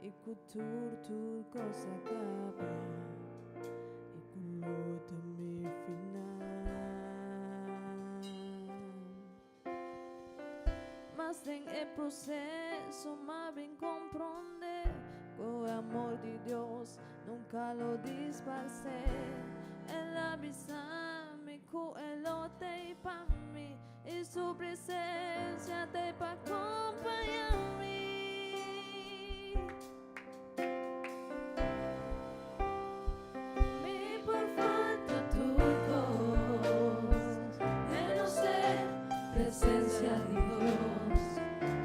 e turco s'acaba e quello mi final. Mas en el proceso más bien comprende que el amor de Dios nunca lo disparce. El avisarme que Él lo te para mí y su presencia te para acompañarme. Mi por falta tu voz, no sé, presencia de Dios,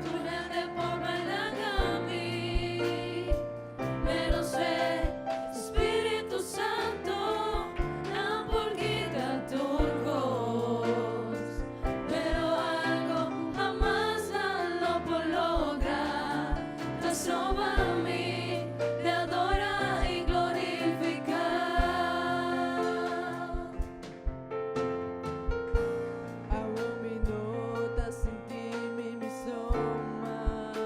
tu grande por bailar a mí, pero sé, Espíritu Santo, no por quitar tu voz, pero algo jamás lo por lograr, te soba a mí, te adora y glorificar. Hago mi nota sin ti, mi somas.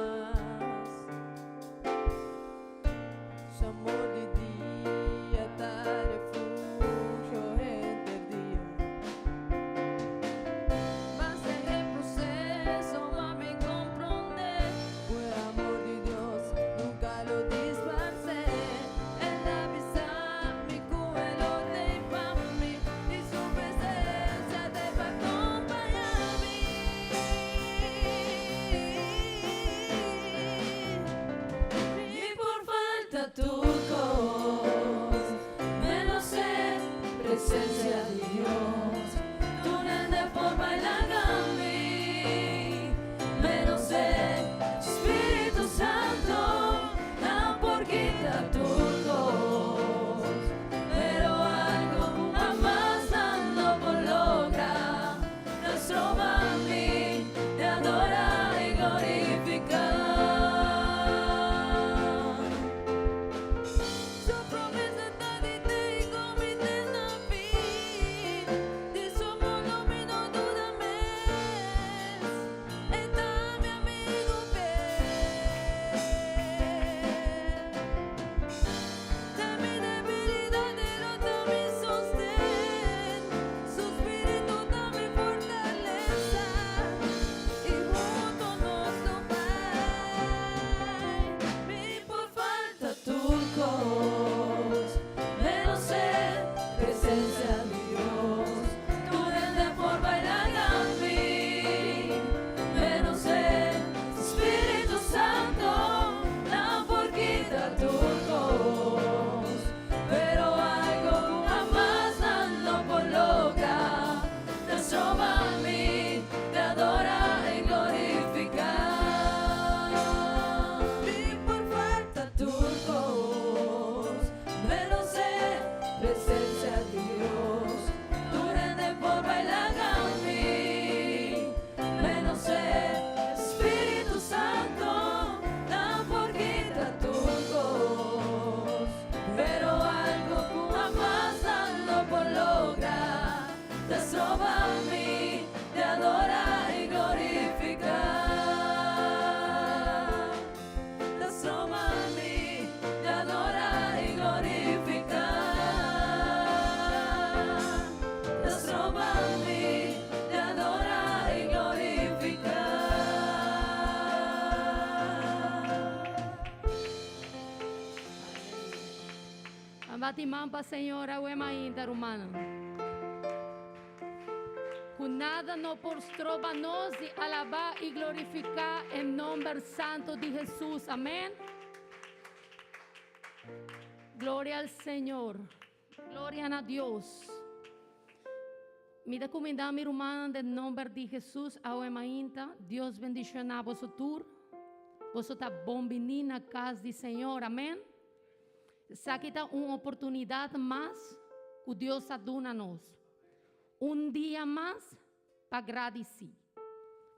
Su amor de día, tal refugio entre día. Mas en el proceso, mami, comprende, el amor de Dios nunca lo disparce. El avisar mi cuelo de para mí y su presencia te va a acompañarme. Y por falta tu voz, menos sé, presencia de Dios, tú nende por bailar a mí, menos sé, Espíritu Santo, no por quitar tu voz, pero algo jamás dando por lograr, nos roba a mí, te adora y glorificar. Su promesa está de ti y comité na fin. De su amor no me no duda más. Está mi amigo fiel. De mi debilidad él da mi sostén. Su espíritu da mi fortaleza. Y juntos nos tomáis. Mi por falta tu voz, menos sé, presencia de Dios, tú nende por bailar a mí, menos sé, Espíritu Santo, no por quitar tu voz, pero algo jamás dando por lograr, te soba a mí, te adora y glorificar. Mi por falta tu voz, menos sé, presencia de Dios, tú nende por bailar a mí, menos sé, Espíritu Santo, no por quitar tu voz, pero algo jamás dando por lograr, te soba a mí, te adora y glorificar. Te soba a mí, te adora y glorificar. Te soba a mí, te adora y glorificar. Abatimampa, Senhora, o emainta romana. Com nada não postrova nós de alabar e glorificar em nome santo de Jesus. Amém. Glória ao Senhor. Glória a Deus. Me da comida mi romana em nome de Jesus ao emainta. Deus bendicione a vosotros. Vosotros bem-vindos na casa do Senhor. Amém. Aqui está uma oportunidade mais que Deus ha dado a nós. Dia mais para agradecer.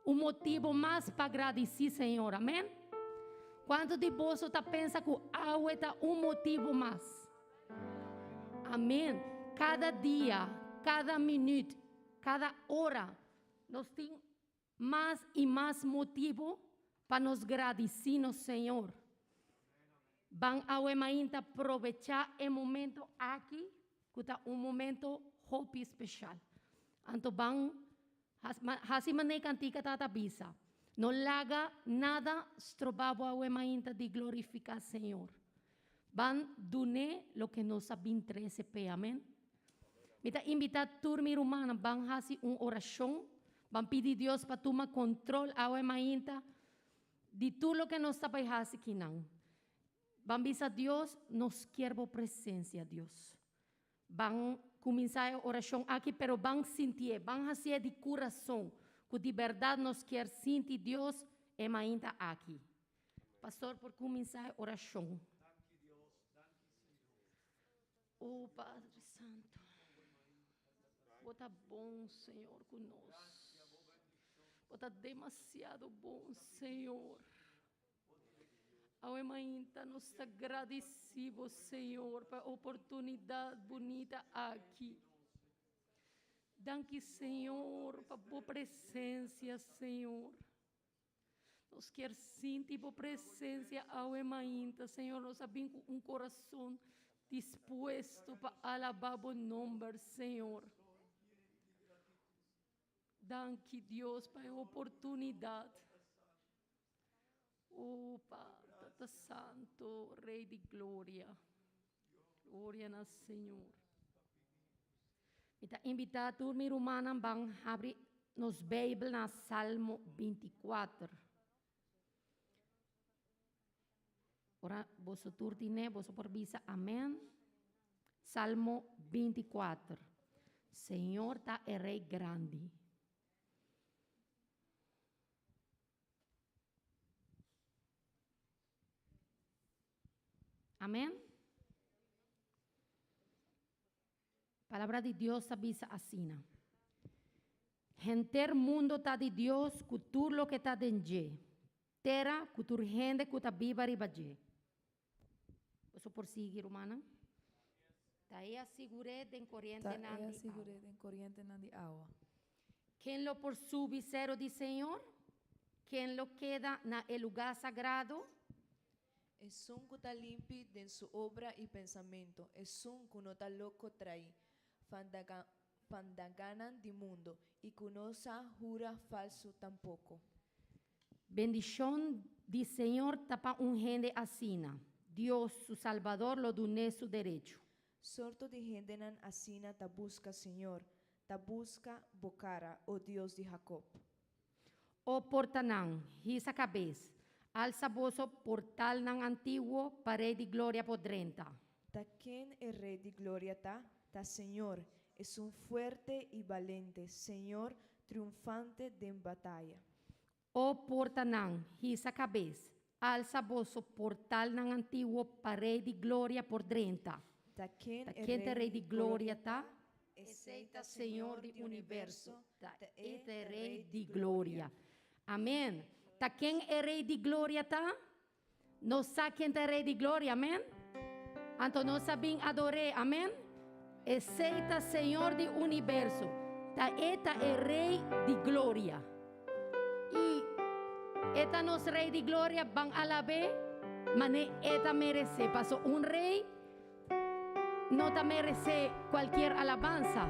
Motivo mais para agradecer, Senhor. Amém? Quanto de vós pensa que a é motivo mais? Amém? Cada dia, cada minuto, cada hora, nós temos mais e mais motivo para nos agradecer no Senhor. van a mainta aprovechar el momento aquí, que está un momento hopi especial. Anto van, hasi manay kantika tatabisa. No laga nada strobabo a mainta de glorificar Señor. Van dune lo que nos sabin 13p, amén. Mita invitar turmi rumana, van hasi una oración, van pedir Dios para tomar control a mainta de todo lo que nos está hasi kinan. Van a Dios, nos quiero presencia, Dios. Van comenzar a oración aquí, pero van sentir, van a hacer de corazón, que de verdad nos quiere sentir Dios, es ainda aquí. Pastor, por comenzar a oración. Oh, Padre Santo, bota bom, Senhor, conosco. Bota demasiado bom, Senhor. Ao ainda nos agradecemos, Senhor, para a oportunidade bonita aqui. Danke, Senhor, para a boa presença, Senhor. Nos quer sentir a presença ao ainda, Senhor. Nós abrimos um coração disposto para alabar o nome, Senhor. Danke, Deus, para a oportunidade. Oh, Pai. Santo, Rey de Gloria. Gloria al Señor. Kita invita a mi romana bang abrir nos Bible na Salmo 24. Ora vosso turtine, vosso porbisa, amén. Salmo 24. Señor ta el Rey grande. Amén. Palabra de Dios avisa así. Enter mundo está de Dios, cultura lo que está dentro. Terra, cultura gente que está viva ribaje. Posso por seguir, humana? Está aí asseguré den corriente na de agua. Quem lo por su visero de Senhor? Quem lo queda na el lugar sagrado? Es un que está limpio de su obra y pensamiento. Es un que no está loco traí. Fandaganan de mundo. Y que no sa jura falso tampoco. Bendición del Señor tapa un gente asina. Dios, su Salvador, lo dune su derecho. Sorto de gente nan asina ta busca Señor. Ta busca bocara, oh Dios de Jacob. O portanan, hisa cabeça. Alza vosso portal nan antiguo, para de gloria podrenta. Ta quien el rey de gloria ta Señor, es un fuerte y valiente, Señor triunfante de batalla. O portanan, hisa cabeça. Alza vosso portal nan antiguo, para de gloria podrenta. Ta quien el rey de gloria ta, aceita Señor de universo, ta este rey de gloria. Amén. Ta quem é rei de glória tá? Nós sabemos quem é rei de glória, amém? Então nós sabemos adorar, amém? Aceita Senhor do universo. Ta eta é rei de glória. E eta nos rei de glória van alabar, mas eta merece. Passou rei, não ta merece qualquer alabanza.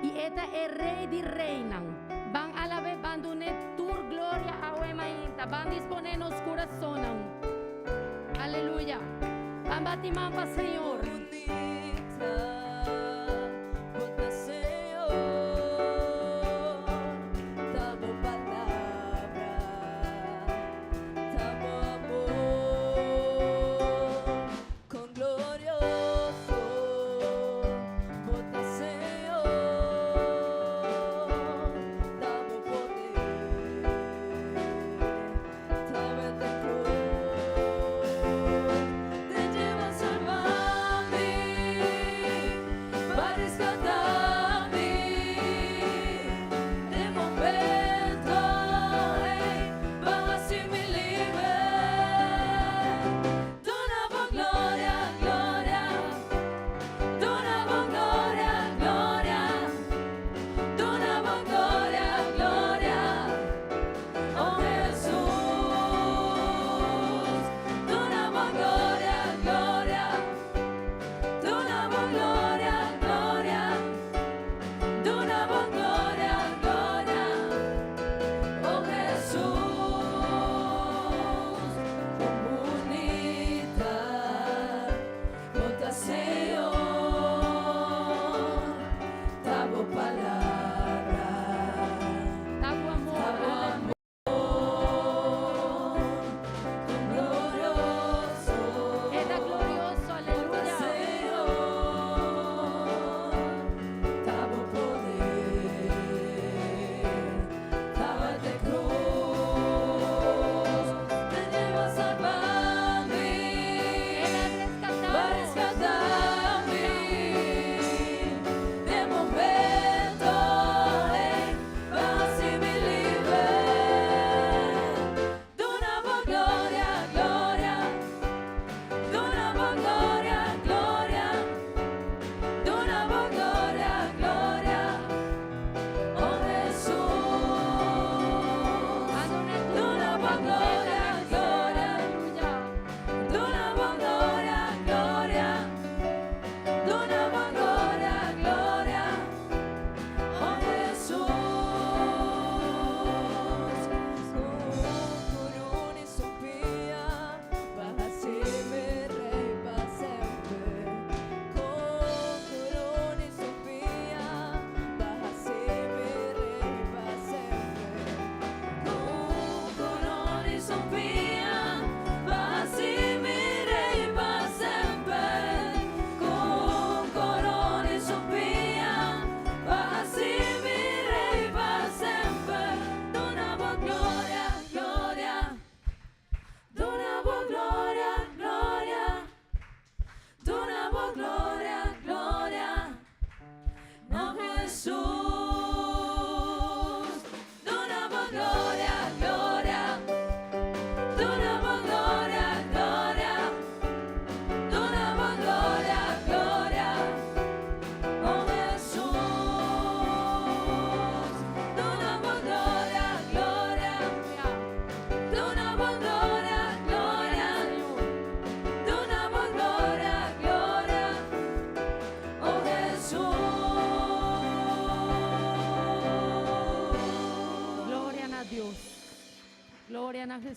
E eta é rei de reina. Van alabar, van donar tur gloria a Uemainta. Van disponernos corazones. Aleluya. Van batimamba, Señor. Te llevo a salvar.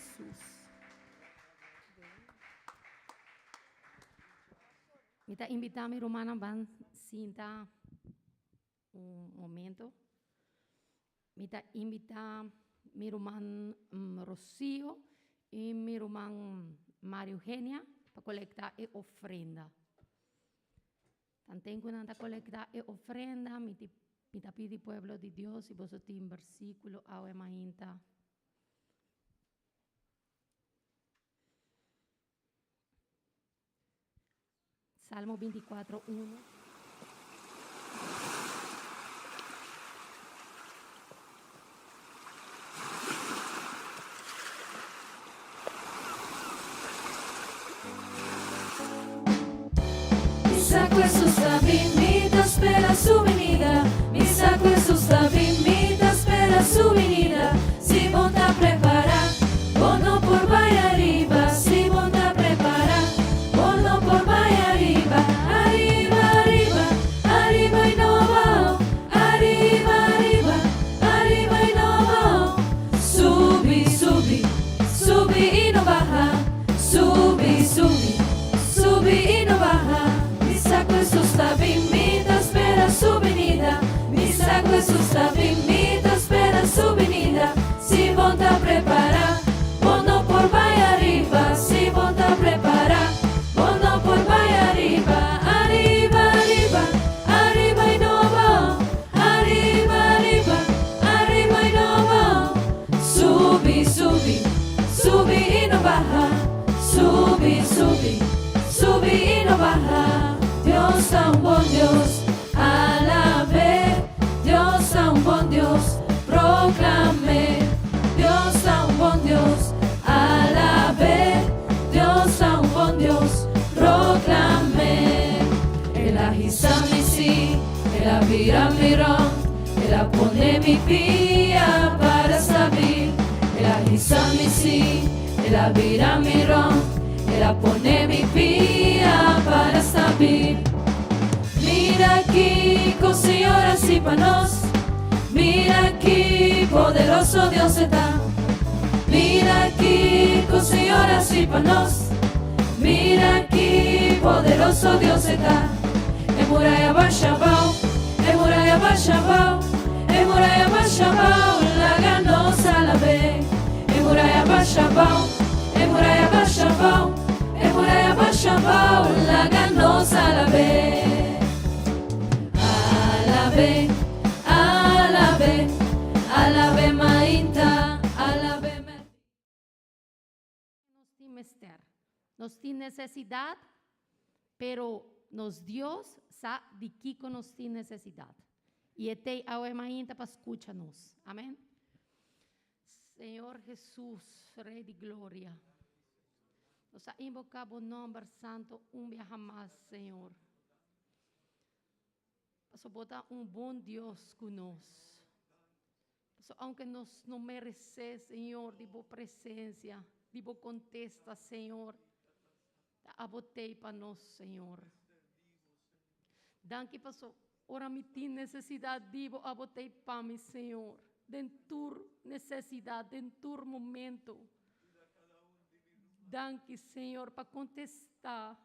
Jesús. Mita invita a mi hermana van sinta un momento. Mita invita mi hermana Rocío y mi hermana María Eugenia para colectar ofrenda. Tanto cuando colectar ofrenda, mita pide pueblo de Dios y vosotros en versículo a emainta. Salmo 24, 1. Mi sacco è su sta bimita, spera su venida. Mi sacco è su sta bimita, spera su venida. Si monta a preparar, bono por vaya arriba. Si monta a preparar, bono por vaya arriba. Arriba, arriba, arriba y no va. Arriba, arriba, arriba y no va. Subi, subi, subi y no baja. Subi, subi, subi y no baja. Mi sacco è su sta bimita, spera su venida. Mi sacco è su sta bimita, spera su venida. Si monta a preparar, bono por vaya arriba. Si monta a preparar, bono por vaya arriba. Arriba, arriba, arriba y no va. Arriba, arriba, arriba y no va. Subi, subi, subi y no baja. Subi, subi, subi y no baja. Dios a un buen Dios, alabé. Dios a un buen Dios, proclamé. Dios a un buen Dios, alabé. Dios a un buen Dios, proclamé. El agisame sí, el avira mirón, el pone mi pía para saber. El agisame sí, el avira mirón, el pone mi pía para saber. Mira aquí, con señoras y panos. Mira aquí, poderoso Dios está. Mira aquí, con señoras y panos. Mira aquí, poderoso Dios está. En muralla Bashabao, en muralla Bashabao, en muralla Bashabao, la ganosa la ve. En muralla Bashabao, en muralla Bashabao, en muralla Bashabao, la ganosa la ve. Alabé, alabé, alabé mainta, alabé me. Nos tiene menester, nos tiene necesidad, pero nos Dios sabe de qué nos tiene necesidad. Y este ahora para escucharnos. Amén. Señor Jesús, Rey de Gloria, nos ha invocado el nombre santo un día jamás, Señor. Para botar un buen Dios con nos. Aunque nos no merece, Señor, de tu presencia, de tu contesta, Señor, abotei para nós, Senhor. Dan que passou, ora me tem necessidade, digo, abotei para mim, Senhor. Dentro necessidade, dentro momento. Dan que, Senhor, para contestar.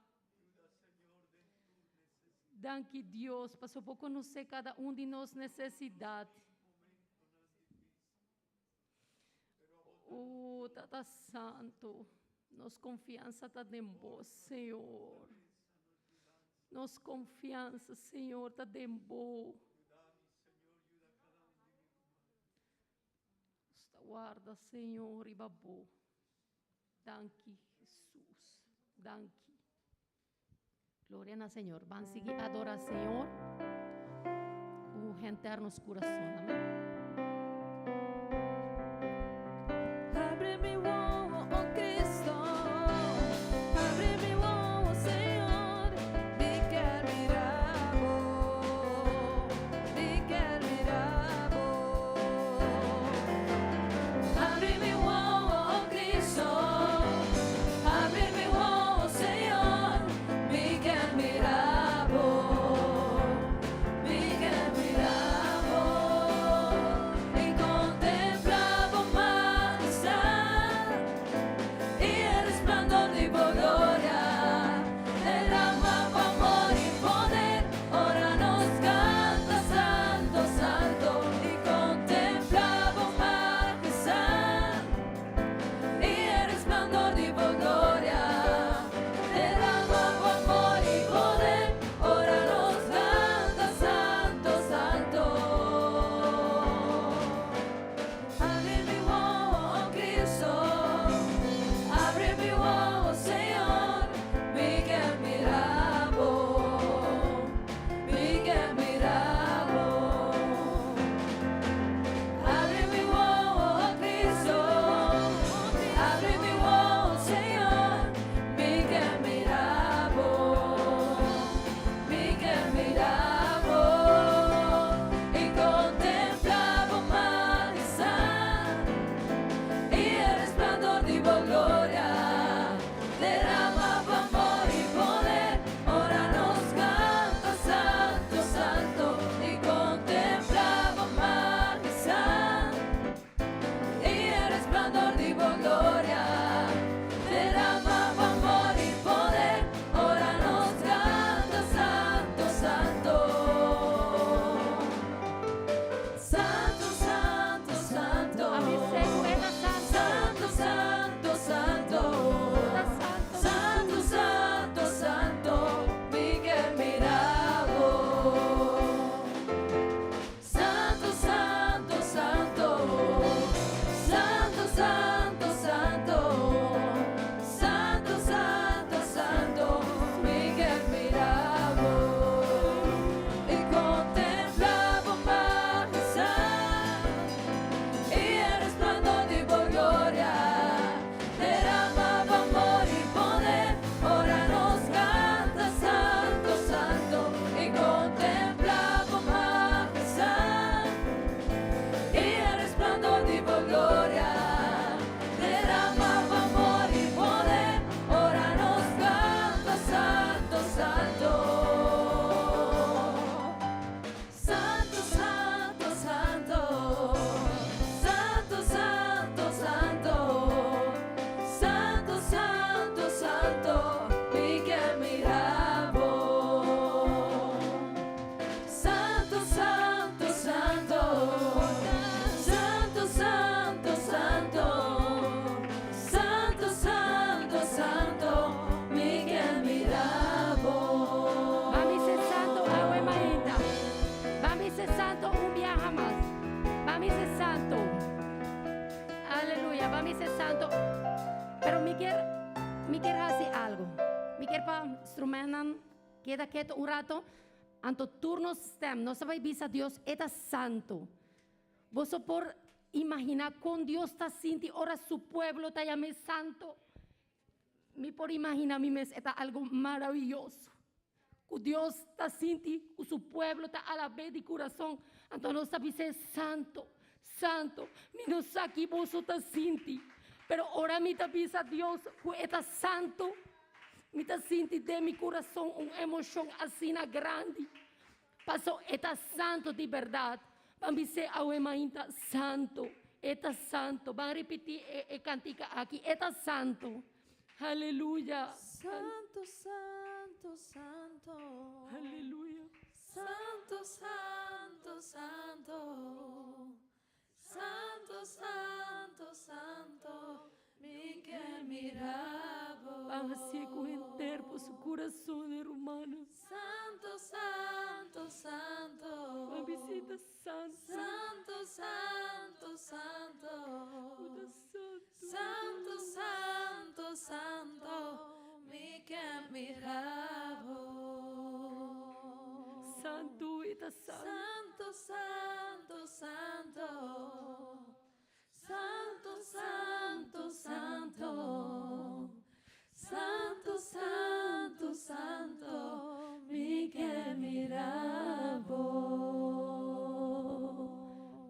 Dan que Deus, passou por conhecer cada de nós necessidade. Tata Santo, nos confiança está em vós, Senhor. Nos confiança, Senhor, está em vós. Guarda, Senhor, e babô. Danke, Jesus. Danke. Glória ao Senhor. Vamos seguir a adorar, Senhor. Rentar nos corações. Amém. Abre mi uomo, oh Cristo, abre mi uomo, Señor, di que admirabo, di que admirabo. Abre mi uomo, oh Cristo, abre mi uomo, Señor, di que admirabo, di que admirabo. menan, queda quieto un rato, anto turno stem, no sabe visa Dios, eta santo. Vos por imaginar con Dios está sinti, ora su pueblo te llame santo. Mi por imaginar mi mes, eta algo maravilloso. Que Dios está sinti, que su pueblo está a la vez de corazón, anto no sabe ser santo, santo. Mi no sabe vos está sinti. Pero ahora mi tapisa Dios, que está santo, mi ta sinti de mi corazón una emoción así grande. Pasó, está santo de verdad. Van a decir a Emainta, santo, está santo. Van a repetir cantica aquí, está santo. Aleluya. Santo, santo, santo. Aleluya. Santo, santo, santo. Santo, santo, santo, mi que mirabo. Así entero por su corazón, hermano. Santo, santo, santo. A visita santo. Santo, santo, santo. Santo. Santo, santo, santo, mi que mirabo. Santo y ta santo. Santo, santo, santo. Santo, santo, santo. Santo, santo, santo, mi que mirabo.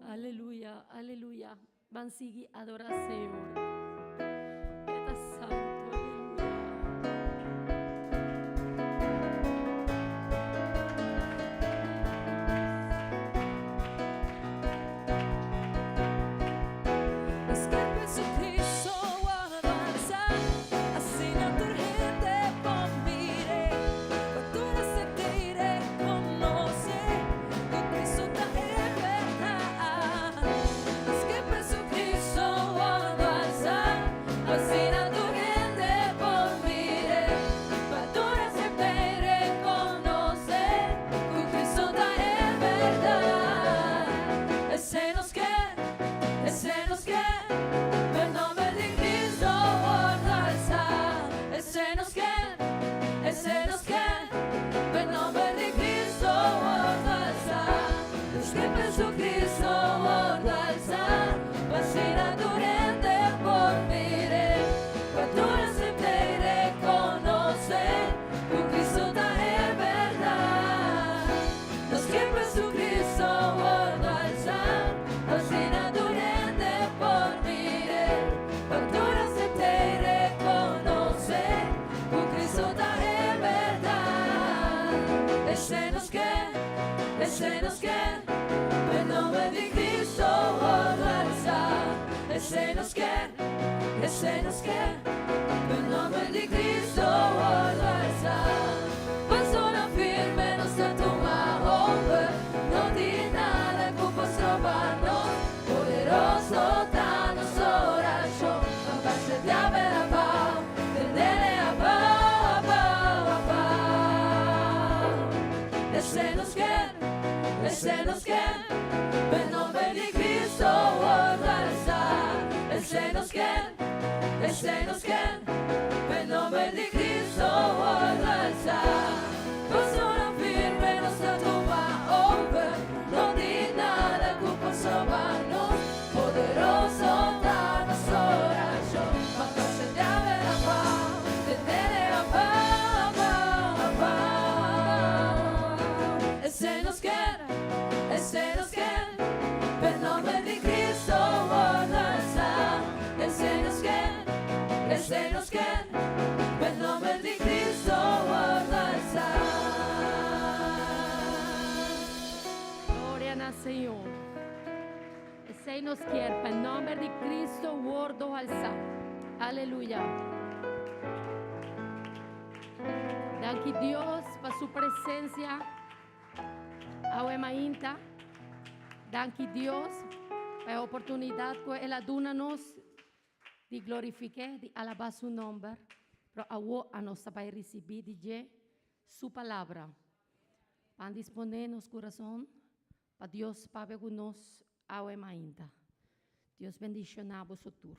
Aleluya, aleluya. Van a seguir a adorar al Señor. Está santo, aleluya. Es que Jesucristo avanza, así no te urgente por mire, factura se te iré conoce, que Cristo está en verdad. Es que Jesucristo avanza, así no te urgente por mire, factura se te iré conoce, que Cristo está en verdad. Ese nos que el nombre de Cristo alza. Ese nos que el nombre de Cristo alza. Es que Jesucristo alza, vacina durante por mire, factura se te reconoce, con Cristo está en verdad. Es que Jesucristo alza, vacina durante por mire, factura se te reconoce, con Cristo está en verdad. Ese nos que el nombre de Cristo alza. Ese nos que el nombre de Cristo alza. Persona firme no se toma hombre, no tiene nada que pueda salvarnos. Poderoso está nuestra oración, capaz de haber a paz, tenerle a paz. Ese nos quiere, el nombre de Cristo alza. Ese nos quiere, el nombre de Cristo alza. Persona firme no se toma hombre, no tiene nada que pueda salvarnos. Poderoso está nuestra oración, capaz de haber a paz, tenerle a paz. Ese nos quiere, el nombre de Cristo alza. Ese nos quiere, el nombre de Cristo alza. Gloria al Señor. Ese nos quiere, en nombre de Cristo, gordo alza. Aleluya. Danke Dios por su presencia. Emainta. Danke Dios por la oportunidad que Él da nos de glorificar, de alabar su nombre. Pero a nos para recibir de su palabra. Para disponer nuestro corazón para Dios para nos a Emainta. Dios bendiga a vosotros.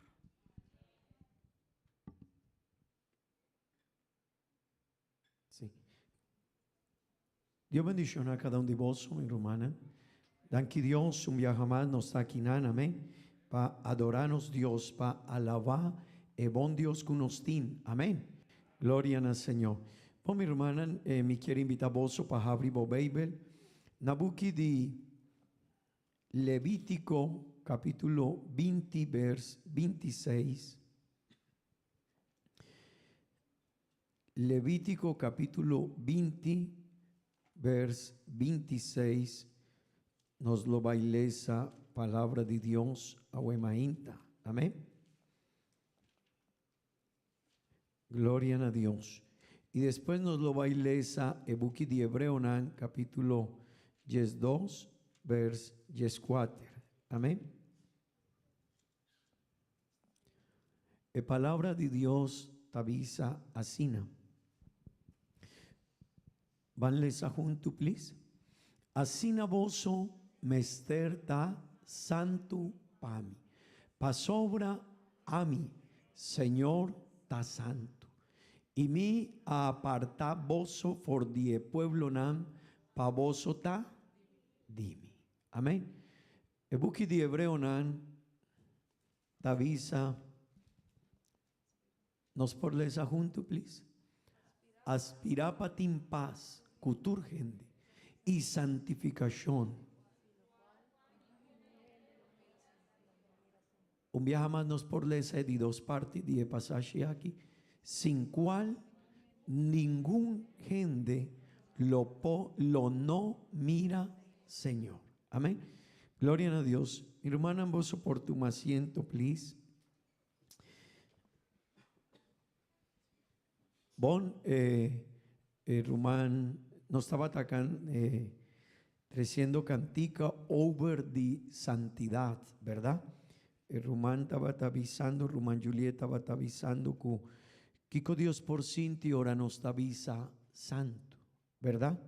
Sí. Dios bendicionar a cada un de vos, mi hermana. Danke Dios, un día más nos está aquí, amén. Para adorarnos Dios, para alabar el bon Dios que nos tiene, amén. Gloria al Señor. Pues mi hermana, me quiere invitar a vos para abrir la Biblia. Nabuki de Levítico capítulo 20, vers 26. Levítico capítulo 20, vers 26. Nos lo baila esa palabra de Dios a Wemainta. Amén. Gloria a Dios. Y después nos lo baila esa Ebuki de Hebreonan capítulo 2, vers 4. Amén. La palabra de Dios tabisa asina. Van lesa junto, please. Asina voso mester ta santo pami. Pasobra a mí, Señor ta santo. Y mi aparta voso for die pueblo nam pa voso ta dimi. Amén. El buki de Hebreo nan tavisa. Nos por lesa junto, please. Aspira patim paz, cuturgende y santificación. Un viaje más nos por lesa de dos partes de pasaje aquí, sin cual ningún gente lo no mira, Señor. Amén. Gloria a Dios. Mi hermana, vos por tu asiento, please. Bon, Román nos estaba atacando, creciendo cantica over the santidad, ¿verdad? Román estaba avisando, Román Julieta estaba avisando que Kiko Dios por Cinti ahora nos avisa santo, ¿verdad?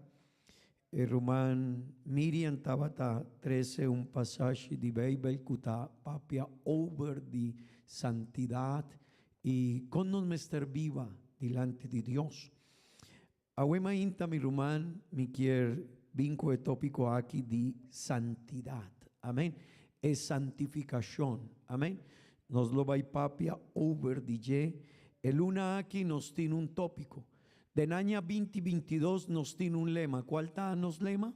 Román Miriam estaba 13 un pasaje de Bible que está papia over the santidad y con nos mester viva delante de Dios. Awema inta mi rumán mi quier vinco de tópico aquí de santidad. Amén. Es santificación. Amén. Nos lo va y papia over DJ. El una aquí nos tiene un tópico. De año 2022 nos tiene un lema. ¿Cuál está nos lema?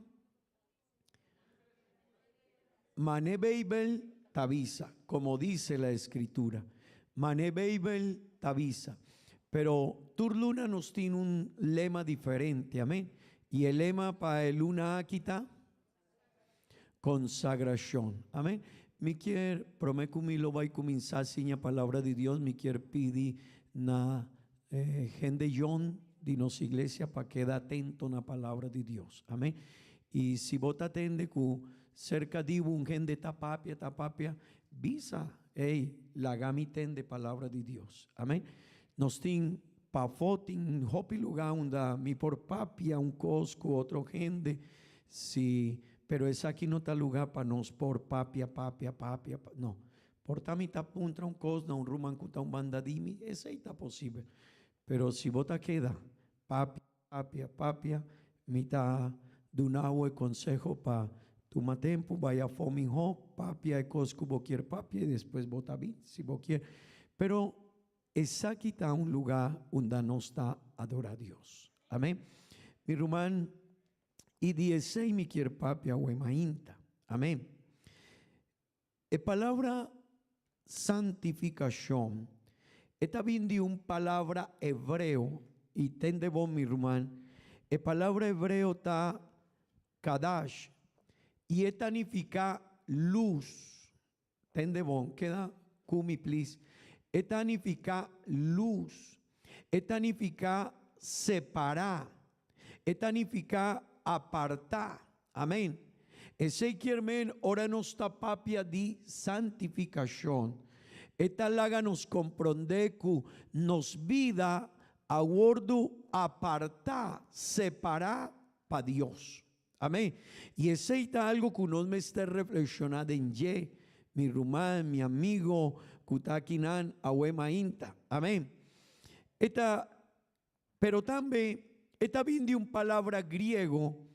Mané Bible tabisa, como dice la escritura. Mané Bible tabisa. Pero Turluna nos tiene un lema diferente, amén. Y el lema para el luna aquí está consagración, amén. Me quiere, prometo que lo voy a comenzar sin la palabra de Dios. Me quiere pedir na gente John de nuestra iglesia para que atento a la palabra de Dios, amén. Y si vos atende que cerca de un gente tapapia, visa, la gamiten de palabra de Dios, amén. Nos tin pa fotin hopi lugar onde mi por papia un cosco otro gente si pero es aquí no está lugar para nos por papia no por tamita punta un cos un ruman cuta un bandadimi ese está posible pero si vota queda papia mita dunao consejo pa toma tempo vaya fomin ho papia e cosco boquier papia y después vota bit si boquier pero es aquí está un lugar donde no está adorar a Dios. Amén. Mi rumán y 16 mi quiere papia o emainta. Amén. La palabra santificación está bien de un palabra hebreo y tende vos mi rumán. La palabra hebreo está kadash y esta significa luz. Tende vos, queda kumi please. Esta significa luz, esta significa separar, esta significa apartar, amén. Ese quiermen ora nos papia de santificación. Esta laga nos comprende que nos vida a gordo apartar, separar para Dios, amén. Y ese está algo que nos me está reflexionando en ye, mi rumán, mi amigo, Kutakinan Awema Inta. Amén. Pero también esta viene de una palabra griego,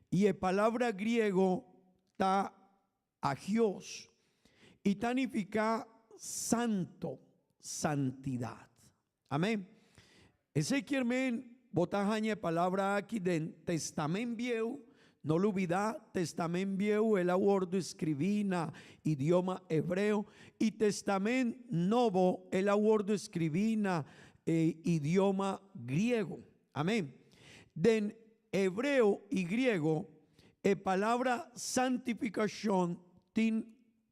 y la palabra griego está agios, y significa santo, santidad. Amén. Ese quiere botajaña palabra aquí del testamento viejo, no lo olvida, testamento viejo el abordo escribí en idioma hebreo, y testamento nuevo el abordo escribí en idioma griego. Amén. Den hebreo y griego, la palabra santificación tiene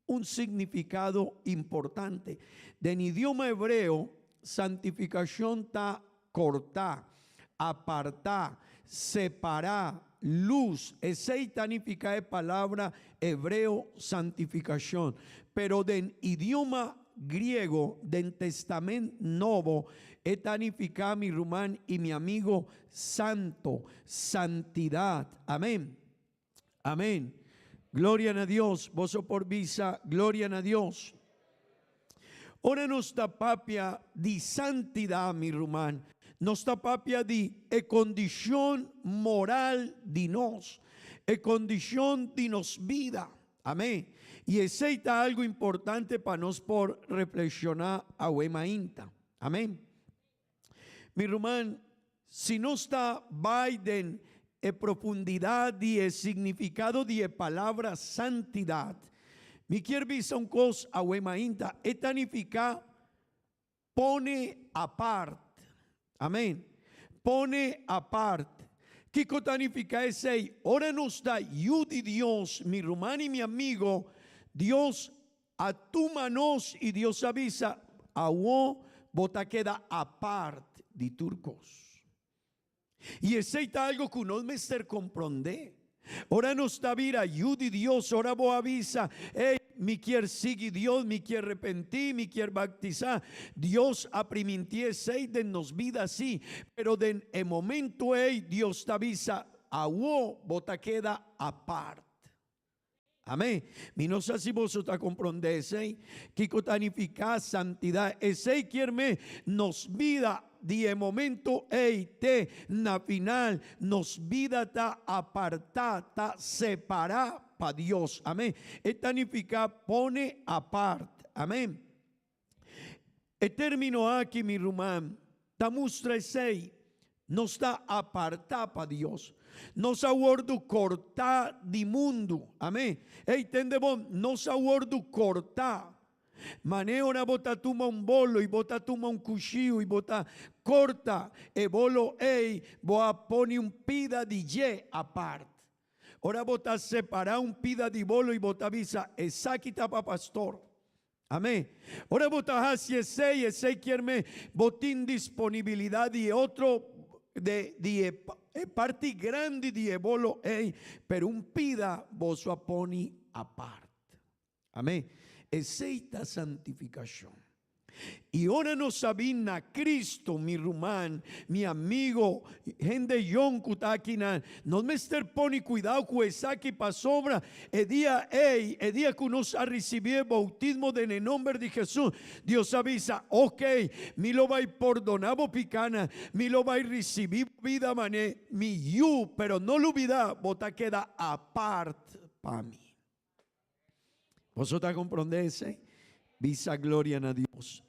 un significado importante. En idioma hebreo, santificación está cortar, apartar, separar, luz. Esa significa la palabra hebreo santificación. Pero en idioma griego, del testamento nuevo, significa mi rumán y mi amigo santo, santidad. Amén. Amén. Gloria a Dios. Vos por visa, gloria a Dios. Ora nuestra papia di santidad, mi rumán. Nuestra papia di condición moral di nos, condición di nos vida. Amén. Y ese es algo importante para nos por reflexionar a Wemainta. Amén. Mi rumán, si no está Biden en profundidad y el significado de la palabra santidad, mi quiero decir un cosa a Wemainta, significa pone aparte. Amén. Pone aparte. ¿Qué significa ese? Ahora nos da ayuda Dios, mi hermano y mi amigo. Dios a tu manos y Dios avisa a vos, bota queda aparte de turcos. Y ese es algo que no me ser comprende. Ahora nos da vir ayuda Dios, ahora vos avisa, hey, mi quiere seguir Dios, mi quiere arrepentir, mi quiere bautizar. Dios aprimintie de nos vida así, pero en el momento Dios te avisa a vos, bota queda aparte. Amén. Mi no sé si vosotros comprendéis que significa santidad. Ese quiere nos vida de momento te na final nos vida ta apartada, ta separada para Dios. Amén. Esto significa pone aparte. Amén. El término aquí, mi rumán, ta muestra ese no está apartada para Dios. Nos aguardo cortar di mundo. Amén. Entendemos, nos aguardo cortar. Mané ora bota tuma un bolo y bota tuma un cuchillo y bota corta e bolo boa pone un pida di ye aparte. Ora bota separa un pida di bolo y bota visa esa quita pa pastor. Amén. Ora bota hacia ese quiere botín disponibilidad y otro de parte grande di bolo pero un pida vos poni aparte. Amén. Esa santificación. Y ahora nos sabina Cristo, mi rumán, mi amigo, gente yon kutakinan, no me ester poni cuidado con esa que pasobra, el día que nos ha recibido el bautismo en el nombre de Jesús, Dios avisa, ok, mi lo va a perdonar picana, mi lo va a recibir vida mané, mi you, pero no lo olvida, bota queda aparte para mí. Vosotros comprendéis, visa gloria a Dios.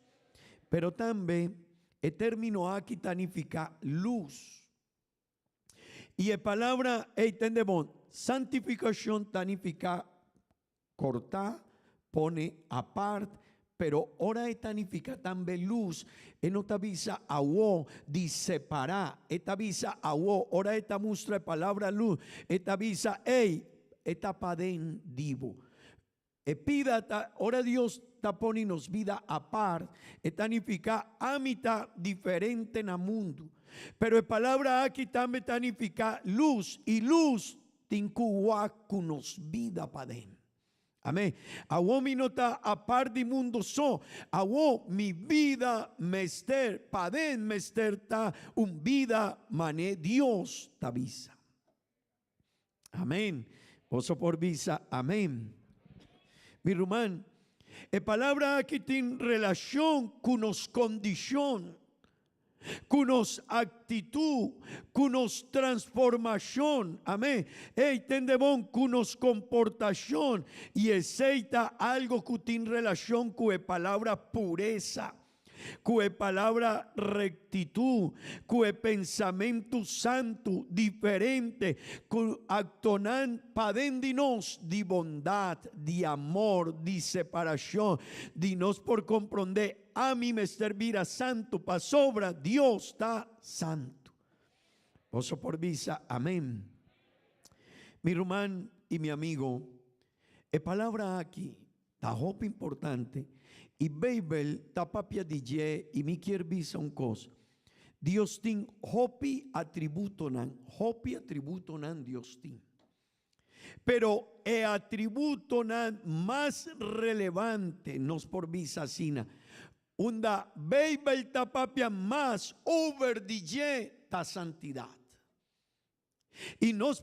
Pero también el término aquí significa luz. Y la palabra entendemos, santificación significa cortar, pone aparte, pero ahora significa también luz. No te avisa a vos de separar, esta avisa a vos, ahora esta muestra la palabra luz, esta avisa, esta paden divo. Pida, ahora Dios está poniendo vida aparte, significa a mitad diferente en el mundo. Pero la palabra aquí también significa luz, y luz tincuá con nos vida para dentro. Amén. A vos mi nota aparte del mundo a vos mi vida mester, para dentro mester ta un vida mané Dios te avisa. Amén. Vos por visa, amén. Mi rumán, la palabra aquí tiene relación con nos condición. Kunos actitud, kunos transformación, amén. Tendebon kunos comportación y aceita algo que tiene relación con palabra pureza, con palabra rectitud, con pensamiento santo, diferente, con actonan padendinos de bondad, de amor, de separación, de nos por comprender. A mí me servirá santo, pa sobra, Dios está santo. Oso por visa, amén. Mi hermano y mi amigo, palabra aquí, está hope importante, y Bible está papia DJ, y mi quiere visa un cosa. Dios tiene hope atributo nan Dios tiene. Pero el atributo nan más relevante nos por visa sina. Unda Bible tapapia más over DJ ta santidad. Y nos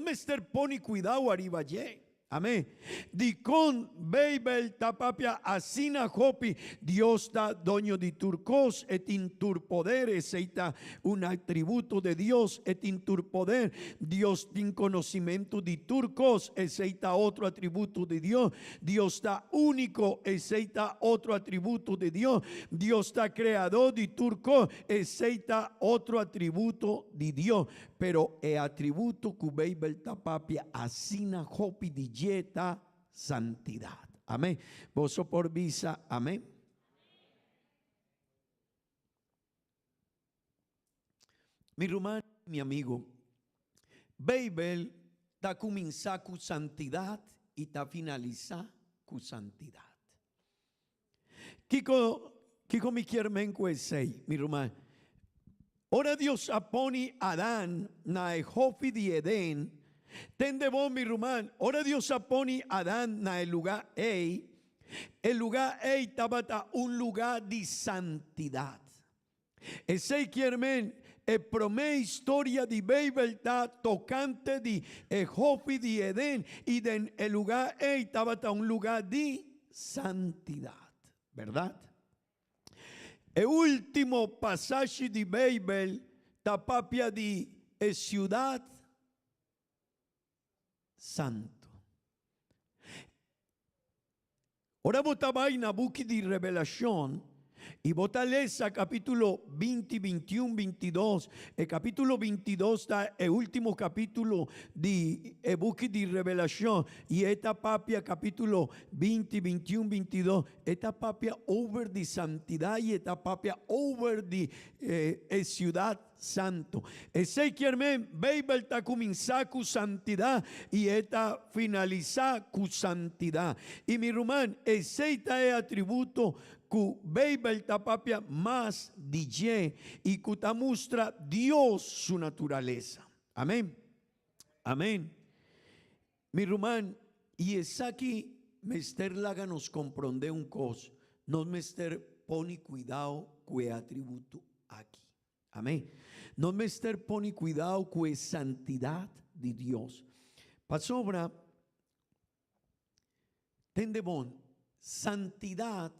me ester poni cuidado arriba ye. Amén. Dicon Bible tapapia asina hopi. Dios da doño de turcos et intur poder. Aceita un atributo de Dios et intur poder. Dios tiene conocimiento de turcos. Aceita otro atributo de Dios. Dios está único. Aceita otro atributo de Dios. Dios está creador de turcos. Aceita otro atributo de Dios. Pero el atributo que Bible tapapia asina hopi de dieta santidad. Amén. Vos por visa. Amén. Mi hermano, mi amigo, Bible está comenzando con santidad y está finalizando con santidad. Kiko mi quiere sei, mi hermano. Ora Dios aponi Adán na ejofi de Edén. Tende bon mi rumán. Ora Dios aponi Adán na el lugar ei. El lugar ei tabata un lugar de santidad. Ese quiermen promé historia de Bible ta tocante de ejofi de Edén y de el lugar ei tabata un lugar de santidad, ¿verdad? El último pasaje de Bible tapapia de ciudad santo. Ahora votaba en la buque de revelación y botalesa capítulo 20, 21, 22. El capítulo 22 está el último capítulo de el buque de revelación y esta papia capítulo 20, 21, 22. Esta papia over de santidad y esta papia over de ciudad santo. Ese quiermen Bible está comenzando con santidad y esta finaliza con santidad. Y mi rumán, ese está el atributo que Bible tapapia más DJ y que ta muestra Dios su naturaleza. Amén. Amén. Mi rumán, y es aquí mester laga nos comprende un cos, nos mester poni cuidado que atributo aquí. Amén. Nos mester poni cuidado que santidad de Dios. Pasobra, tendebon, santidad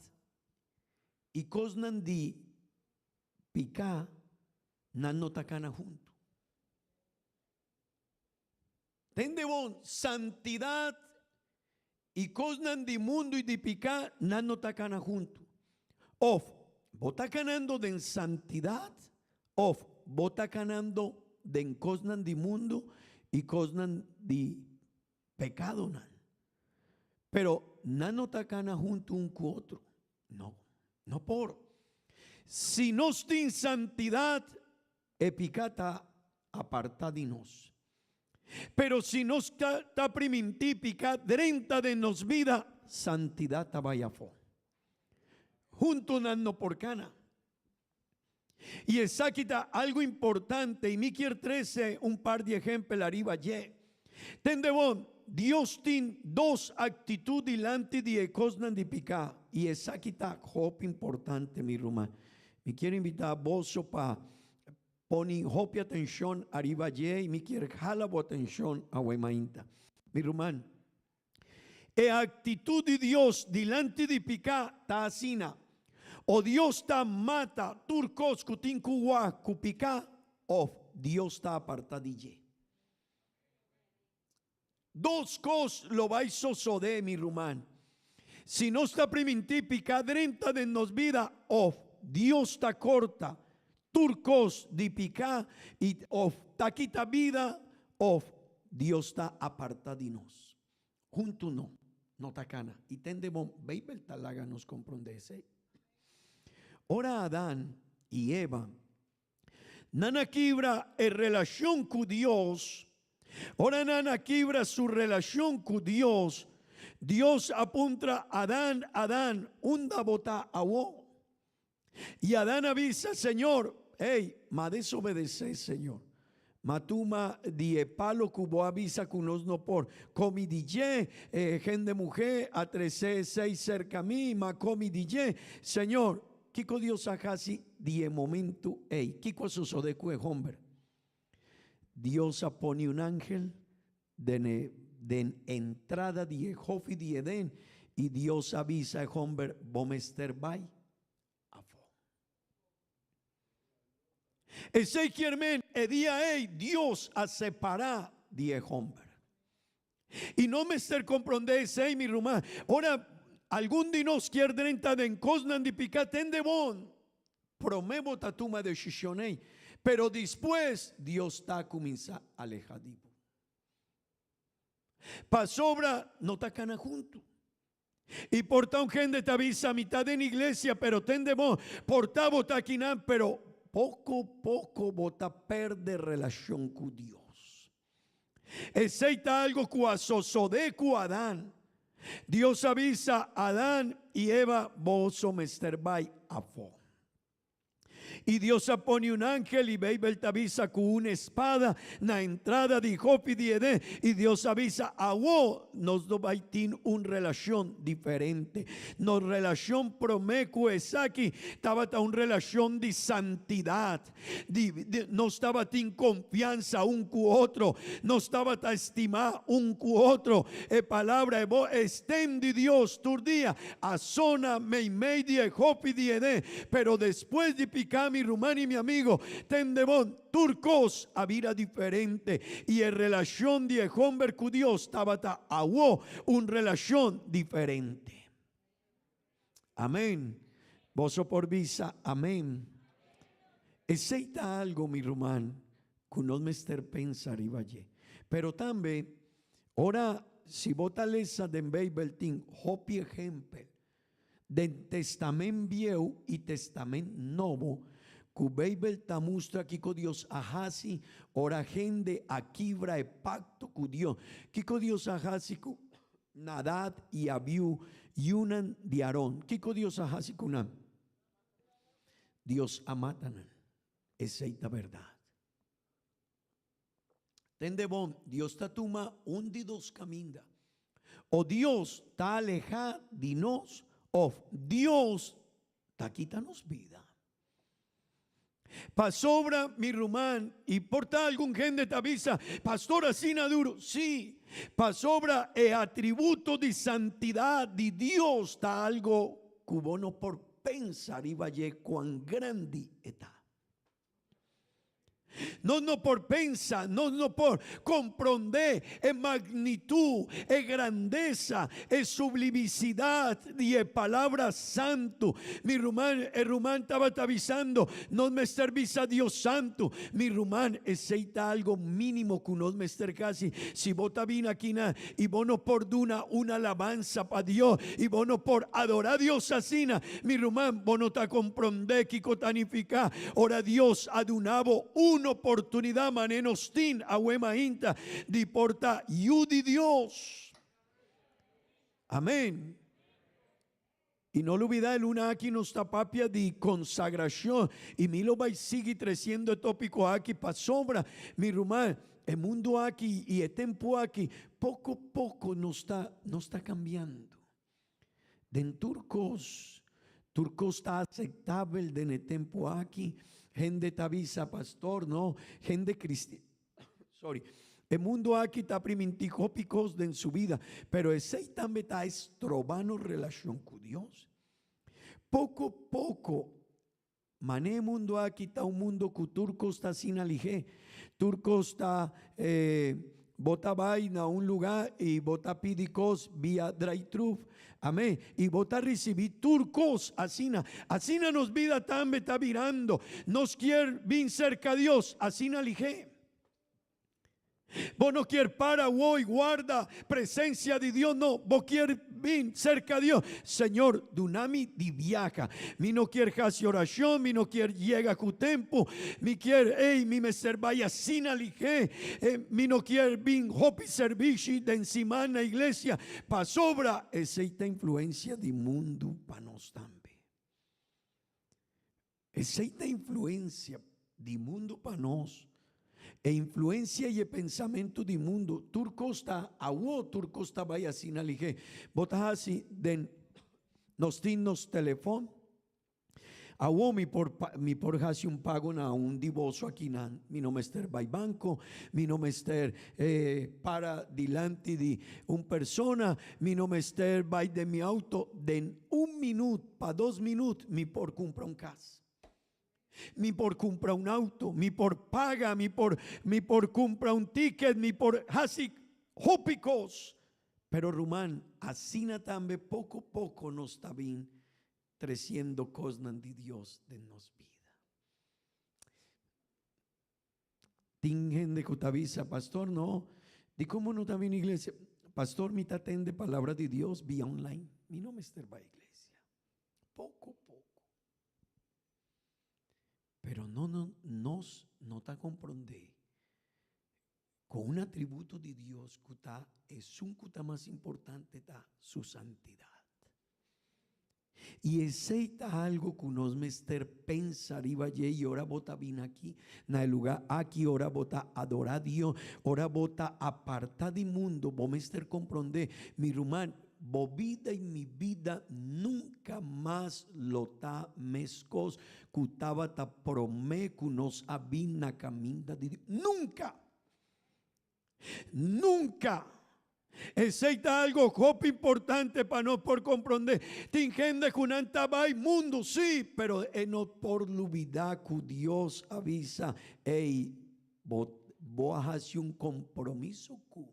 y cosnan di pica nan no takana junto. Tendebon santidad y cosnan di mundo y di pica nan no takana junto. Of botacanando de santidad, of botacanando de cosnan di mundo y cosnan di pecado nan. Pero nan no takana junto un cu otro. No. No por. Si no está santidad, epicata aparta de nos. Pero si no está primitípica, drenta de nos vida, santidad tabayafo. Junto nando por cana. Y exacta algo importante, y mi quiere 13, un par de ejemplos arriba ye. Tendebon. Dios tiene dos actitudes delante de cosas de picar. Y esa quita hope importante, mi rumán. Me quiero invitar a vos para poner hope atención arriba allí y me quiero jalar atención a Huemainta. Mi rumán. La actitud de Dios delante de picar está así. O Dios ta mata, turcos, cutincuwa, cupica, of Dios ta apartadille. Dos cosas lo vais sosode, mi rumán. Si no está primintipica, drenta de nos vida, of Dios ta corta, turcos di pica, y of ta quita vida, of Dios ta apartadinos. Junto no tacana. Y tendemos, Beibel talaga nos comprendese. Ora Adán y Eva, nana quibra en relación con Dios. Ora nana quibra su relación con Dios. Dios apunta a Adán, unda bota a wo. Y Adán avisa, Señor, hey, ma desobedece, Señor. Matuma die palo cubo avisa cunos no por comi dije gente mujer a 13 cerca mí ma comi dije Señor kiko Dios ajasi die momento hey kiko suso de cue hombre Dios apone un ángel de entrada die hofi die den y Dios avisa a hombre bomester bay. Ese quiermen edía Dios a separar die hombre. Y no me ser comprende ese mi rumá. Ahora algún dinos quiere drenta de encosnan di picaten de bon. Promebo tatuma de shishonei. Pero después Dios está comienza alejadivo. Pasobra no tacana junto. Y porta un gente te avisa a mitad en iglesia, pero tendemos portavo taquinan, pero poco bota perde relación con Dios. Aceita algo cuasosode cu Adán. Dios avisa a Adán y Eva vos somesterbay afo. Y Dios pone un ángel y Beibel te avisa con una espada na entrada de Jopi diede. Y Dios avisa a vos nos do baitin un relación diferente. Nos relación promecu es aquí. Estaba un relación de santidad. No estaba tin confianza un cu otro. No estaba ta estimar un cu otro. Palabra de vos estén de Dios tu día. A zona me media Jopi diede. Pero después de picar mi rumán y mi amigo tendebón turcos a vida diferente y en relación de hombre con Dios estaba a un relación diferente. Amén. Vos por visa, amén. Aceita algo mi rumán que no me ester pensar y vaya. Pero también ahora si vota lesa de Beibeltin hopi ejemplo del testamento viejo y testamento nuevo. Cubeibel tamustra kiko Dios ajasi ora gente akibra e pacto cu Dios kiko Dios ajasi ku Nadad y Abiú yunan de Aarón kiko Dios ajasi kunan Dios amatanan esa verdad tendebon Dios tatuma hundidos caminda o Dios ta aleja dinos of Dios ta quítanos vida. Pasobra mi rumán y porta algún gente te avisa, pastor así duro, sí, pasobra e atributo de santidad de Dios ta algo cubono por pensar y vaya cuán grande está. No por pensar, no por comprender en magnitud, en grandeza, en sublimicidad y en palabra santo. Mi rumán, el rumán estaba avisando, no me servís a Dios santo. Mi rumán aceita algo mínimo que no me ester casi. Si vos bien aquí y vos no por duna una alabanza para Dios y vos no por adorar a Dios así, mi rumán, vos no te comprende que cotanifica. Ora Dios adunabo una oportunidad manenostin a huema inta di porta yudi Dios. Amén. Y no lo olvida el una aquí nos tapapia de consagración y mi lo va y sigue creciendo el tópico aquí pa sobra mi rumán el mundo aquí y el tiempo aquí poco a poco no está cambiando. Den turcos está aceptable en el tiempo aquí. Gente te avisa, pastor, no, gente cristiana. Sorry. El mundo aquí está primitivo picos en su vida, pero ese también está estrobando relación con Dios. Poco a poco, mané mundo aquí está un mundo que turco está sin alige. Turco está bota vaina a un lugar y bota pidicos vía drive-thru. Amén. Y bota recibir turcos asina. Asina nos vida también está virando. Nos quiere bien cerca a Dios. Asina alige. Vos no quieres para hoy, guarda presencia de Dios, no, vos quieres bien cerca de Dios. Señor, dunami di viaja. Mi no quiere hacer oración, mi no quiere llega cu tempo, mi quiere, mi me vaya sin alige, mi no quiere bien hopi servici de encima en la iglesia, pa sobra esta influencia di mundo pa nos también. Esta influencia di mundo pa nos. E influencia y el pensamiento del mundo. Turco está agua, turco está vaya sin alige. Botas así den nos tinos teléfono. Agua mi por hasi un pago na un divorcio aquí nan. Mi no mester by banco, mi no mester para delante de un persona, mi no mester by de mi auto. Den 1 minuto pa 2 minutos mi por comprar un casa. Mi por comprar un auto, mi por paga, mi por comprar un ticket, mi por así hópicos. Pero Rumán, así también poco a poco nos está bien creciendo cosas de Dios de nos vida. Tingen de Cutavisa, pastor, no. ¿De cómo no está bien iglesia? Pastor, mi atende palabra de Dios vía online. Mi no me va a iglesia. Poco a poco. Pero nos te comprende con un atributo de Dios que es un cuta más importante da su santidad. Y ese algo que nos mester pensar y vaya y ahora bota bien aquí, en el lugar aquí, ahora bota adorar a Dios, ahora bota aparta del mundo, vos mester comprende, mi rumán. Bo vida y mi vida nunca más lo ta mescos cutaba ta promé que nos abina caminda de Dios. Nunca. Nunca. Ese algo cop importante para no por comprender. Tingende kunanta vai mundo sí, pero no por lubida que Dios avisa, ey, vos haces un compromiso con.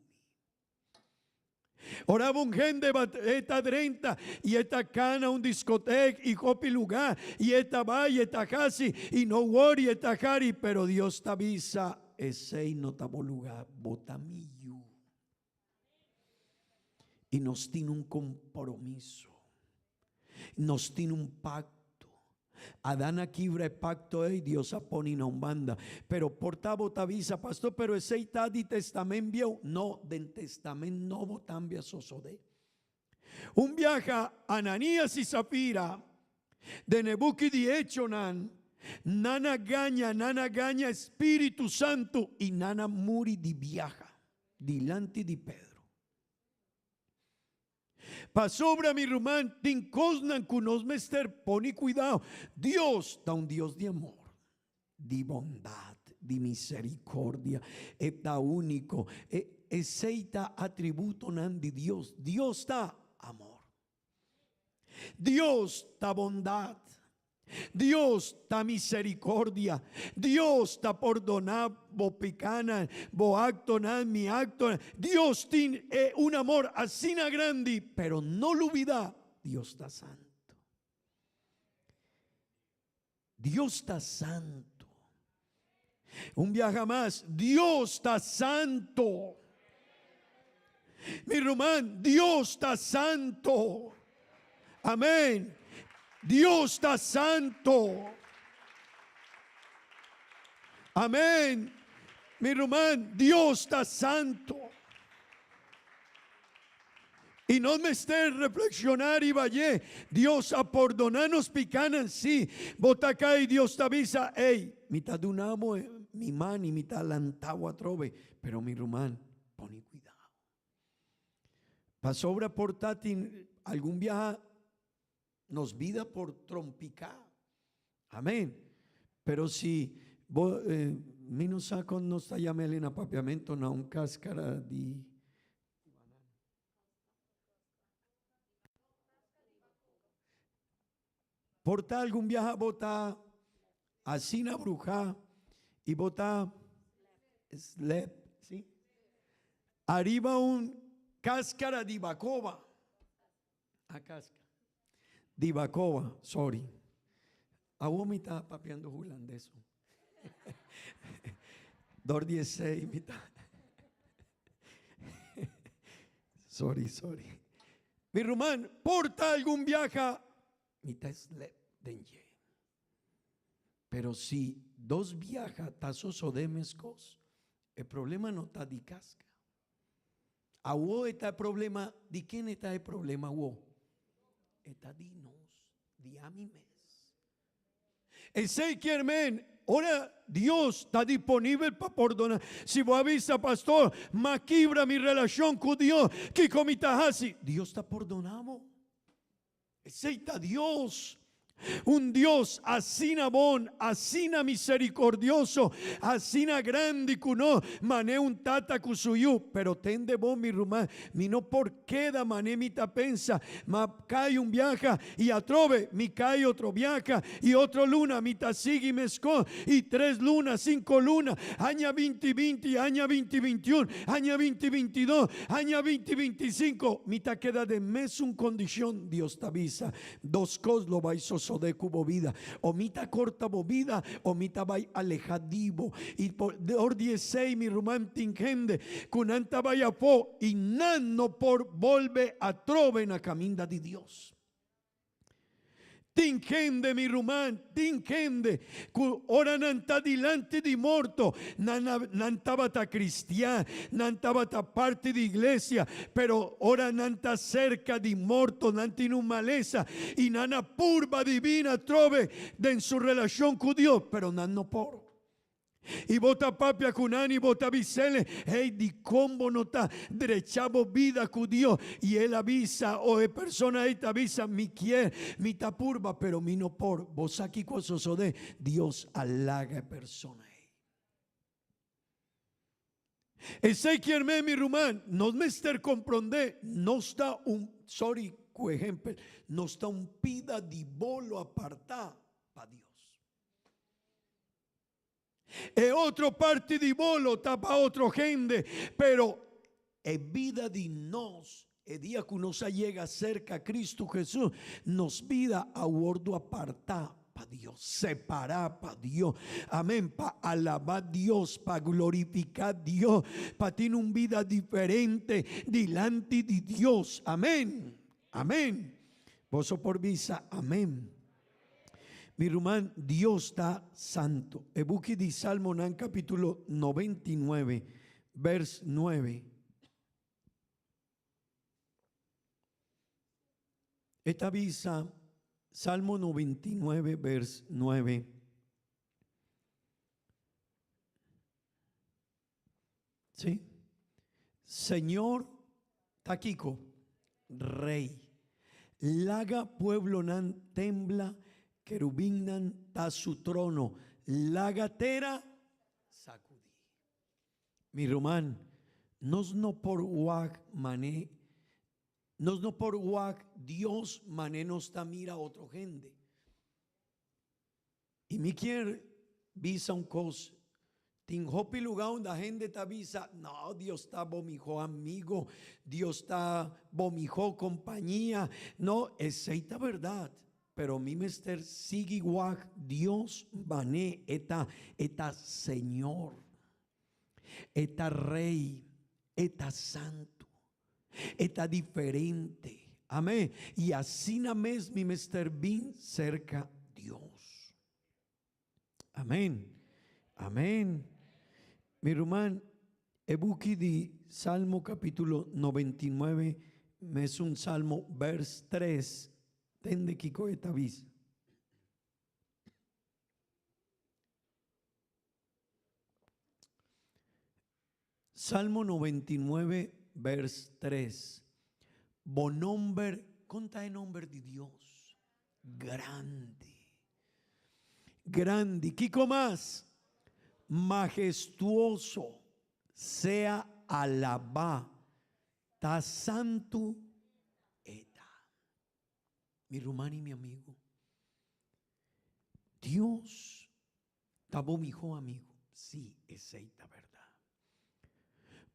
Oraba un gente esta 30 y esta cana un discoteca y copi lugar y esta vaya esta casi y no worry esta cari, pero Dios te avisa ese no tabo lugar botamillo y nos tiene un compromiso, nos tiene un pacto. Adán aquí bre pacto y Dios apone una banda, pero portavo te avisa, pastor, pero ese está di testamento vio, no, del testamento no botambia sosode. Un viaja Ananías y Zafira de Nebuki di Echonan, nana gaña Espíritu Santo y nana muri di viaja, delante di Pedro. Pasobra mi rumán, tin cosnan cunos mester, poni cuidado. Dios da un Dios de amor, de bondad, de misericordia, está único. Ese atributo nan de Dios. Dios da amor. Dios da bondad. Dios da misericordia. Dios da perdonar bo picana, bo acto nan, mi acto. Dios tiene un amor así grande, pero no lo olvida. Dios está santo. Dios está santo. Un viaje más. Dios está santo. Mi román, Dios está santo. Amén. Dios está santo. Amén. Mi román, Dios está santo. Y no me esté reflexionar y vaya. Dios a perdonarnos picanan, sí. Bota acá y Dios te avisa. Ey, mitad de un amo, mi man y mitad lantagua trove. Pero mi román, pone cuidado. Pasó obra portátil algún viaje. Nos vida por trompicar. Amén. Pero si vos, mi no saco no está llamando en apapiamento na un cáscara de Porta algún viaje, bota así na bruja y bota slep, ¿sí? Arriba un cáscara de bacoba. A cáscara. De bacoba, sorry. A vos me está papeando holandés. 2:16 me está. Sorry. Mi Román, porta algún viaje, mi está slep denje. Pero si dos viajas, tasos o demescos, el problema no está de casca. A vos está el problema, ¿de quién está el problema a vos? Está de nos, de a mi mes. Ese que hermano, ahora Dios está disponible para perdonar. Si vos avisa, pastor, maquibra mi relación con Dios, que comita así, Dios está perdonado. Ese está Dios. Un Dios asina bon, asina misericordioso, asina grande cuno, mané un tata cusuyu, pero tende bon mi rumá, mi no por queda mané mi pensa, ma cae un viaja y atrove, mi cae otro viaja y otro luna, mi sigue mesco y 3 lunas, 5 lunas, año 2020, año 2021, año 2022, año 2025, mi queda de mes un condición, Dios te avisa, 2 cosas lo vais a de cubo vida, o mita corta bobida, o mita vai alejadivo, y por 16 mi romantic gente, cunanta vaya po, y nanno por volve a trove na caminda di Dios. Tinkende mi rumán, tinkende, ora nanta dilante di morto, nantavata cristiana, nantavata parte di iglesia, pero ora nanta cerca di morto, nanta in un maleza, y nana purba divina trove en su relación con Dios, pero nanno por. Y vota papia cunani, vota bisele, hey, di combo nota, derechavo vida con Dios, y él avisa, o es persona esta avisa, mi quiere, mi tapurba, pero mi no por, vos aquí cuando de Dios halaga persona. Ese quien me mi rumán, no me ester comprende, no está un, sorry, ejemplo, no está un pida di bolo apartá para Dios. E otro parte di bolo tapa otro gente, pero es vida de nos. El día que nos llega cerca a Cristo Jesús, nos vida a bordo apartar para Dios, separar para Dios, amén, para alabar a Dios, para glorificar a Dios, para tener una vida diferente delante de Dios, amén, amén. Vos por visa, amén. Mi hermano, Dios está santo. El buque de Salmo en capítulo 99, vers 9. Esta visa, Salmo 99, vers 9. ¿Sí? Señor Taquico, Rey, laga pueblo nan tembla, querubín ta su trono, la gatera sacudí. Mi román, nos no por wag mané, nos no por wag Dios mané nos ta mira a otro gente. Y mi quiere visa un cos, tin hopi lugar donde la gente ta visa, no, Dios está bomijo amigo, Dios está bomijo compañía, no, es esta verdad. Pero mi mister sigue igual, Dios bané eta Señor, eta Rey, eta Santo, eta diferente, amén. Y así na mes mi mister bien cerca Dios, amén, amén. Mi hermano, ebuki di Salmo capítulo 99, me es un salmo, vers 3. Tende Kiko esta visa. Salmo 99, vers 3. Bonombre, conta el nombre de Dios. Grande. Grande. Kiko más. Majestuoso. Sea alabá. Ta santo. Mi hermano y mi amigo, Dios está bomijo, amigo. Sí, es esta verdad.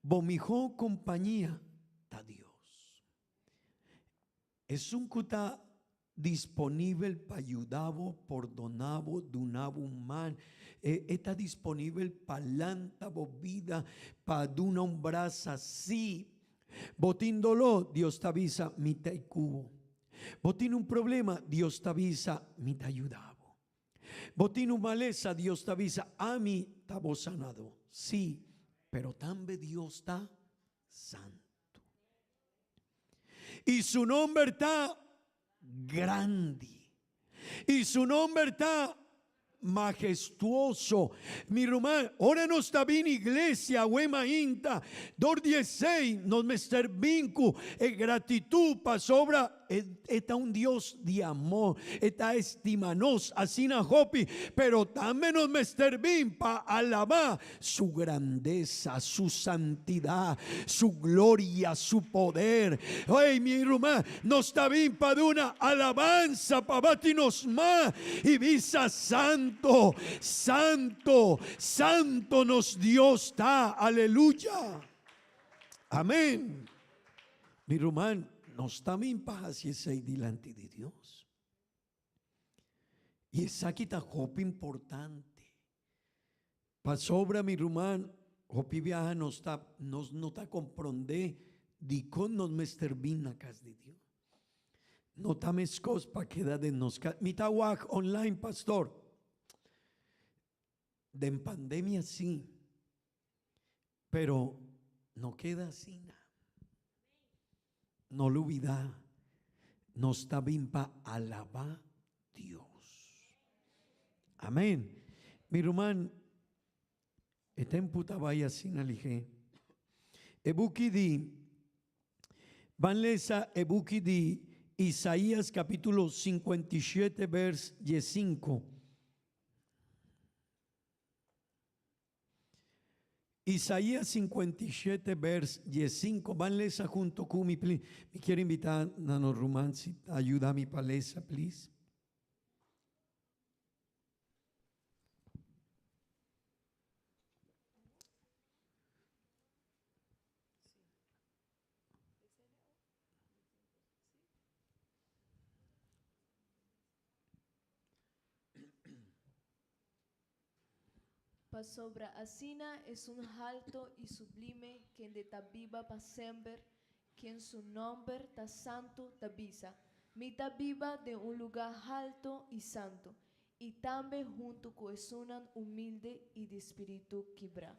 Bomijo compañía está Dios. Es un cuta disponible para ayudavo, perdonavo, donavo man. Está disponible para lanta vida, para duna un brazo sí. Botíndolo, Dios te avisa, mi te cubo. Botín un problema, Dios te avisa, mi te ayudavo. Botín un maleza, Dios te avisa, a mí te voy sanado. Sí, pero también Dios está santo. Y su nombre está grande. Y su nombre está majestuoso. Mi hermano, ahora no está bien iglesia, huema inta, 2:16, nos mester vincu, gratitud para sobra. Está un Dios de amor, está estimanos, así na hopi, pero también nos mester bien para alabar su grandeza, su santidad, su gloria, su poder. Ay, mi hermano, no está bien para una alabanza, para batinos más y visa santo, santo, santo nos Dios está, aleluya, amén. Mi hermano, no está bien para si es delante de Dios. Y esa aquí está hopi importante. Para sobra, mi hermano, hopi viaja no está comprende de con nos mester bien na casa de Dios. No está mescos para quedar de nos. Mi tawak online, pastor. De en pandemia sí, pero no queda así nada. No lo olvida, no está bien para alabar Dios. Amén. Mi hermano, está en puta vaya sin alige. Ebukidi, vanlesa ebukidi, Isaías capítulo 57, vers 5. Isaías 57, vers 5. Van lesa junto con mi, please. Me quiero invitar a los romances. Ayuda a mi palesa, please. Pasobra asina es un alto y sublime quien de tabiba pa semper, quien su nombre ta santo tabisa. Mi tabiba de un lugar alto y santo, y también junto con sunan humilde y de espíritu quibra.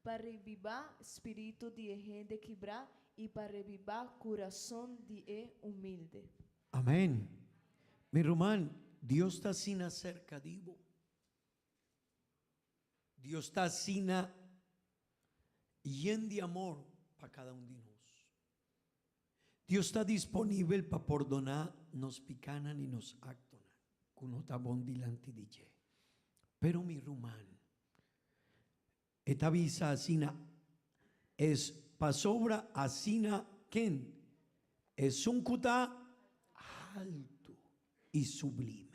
Para revivar espíritu de gente quibra y para revivar corazón de humilde. Amén. Mi hermano, Dios está sin acerca divo. Dios está sin lleno de amor para cada uno de nosotros. Dios está disponible para perdonar nos picanan y nos actonan. Cuando está bon delante de Él. Pero mi hermano, esta visa asina es pasobra asina quién es un cuta alto y sublime.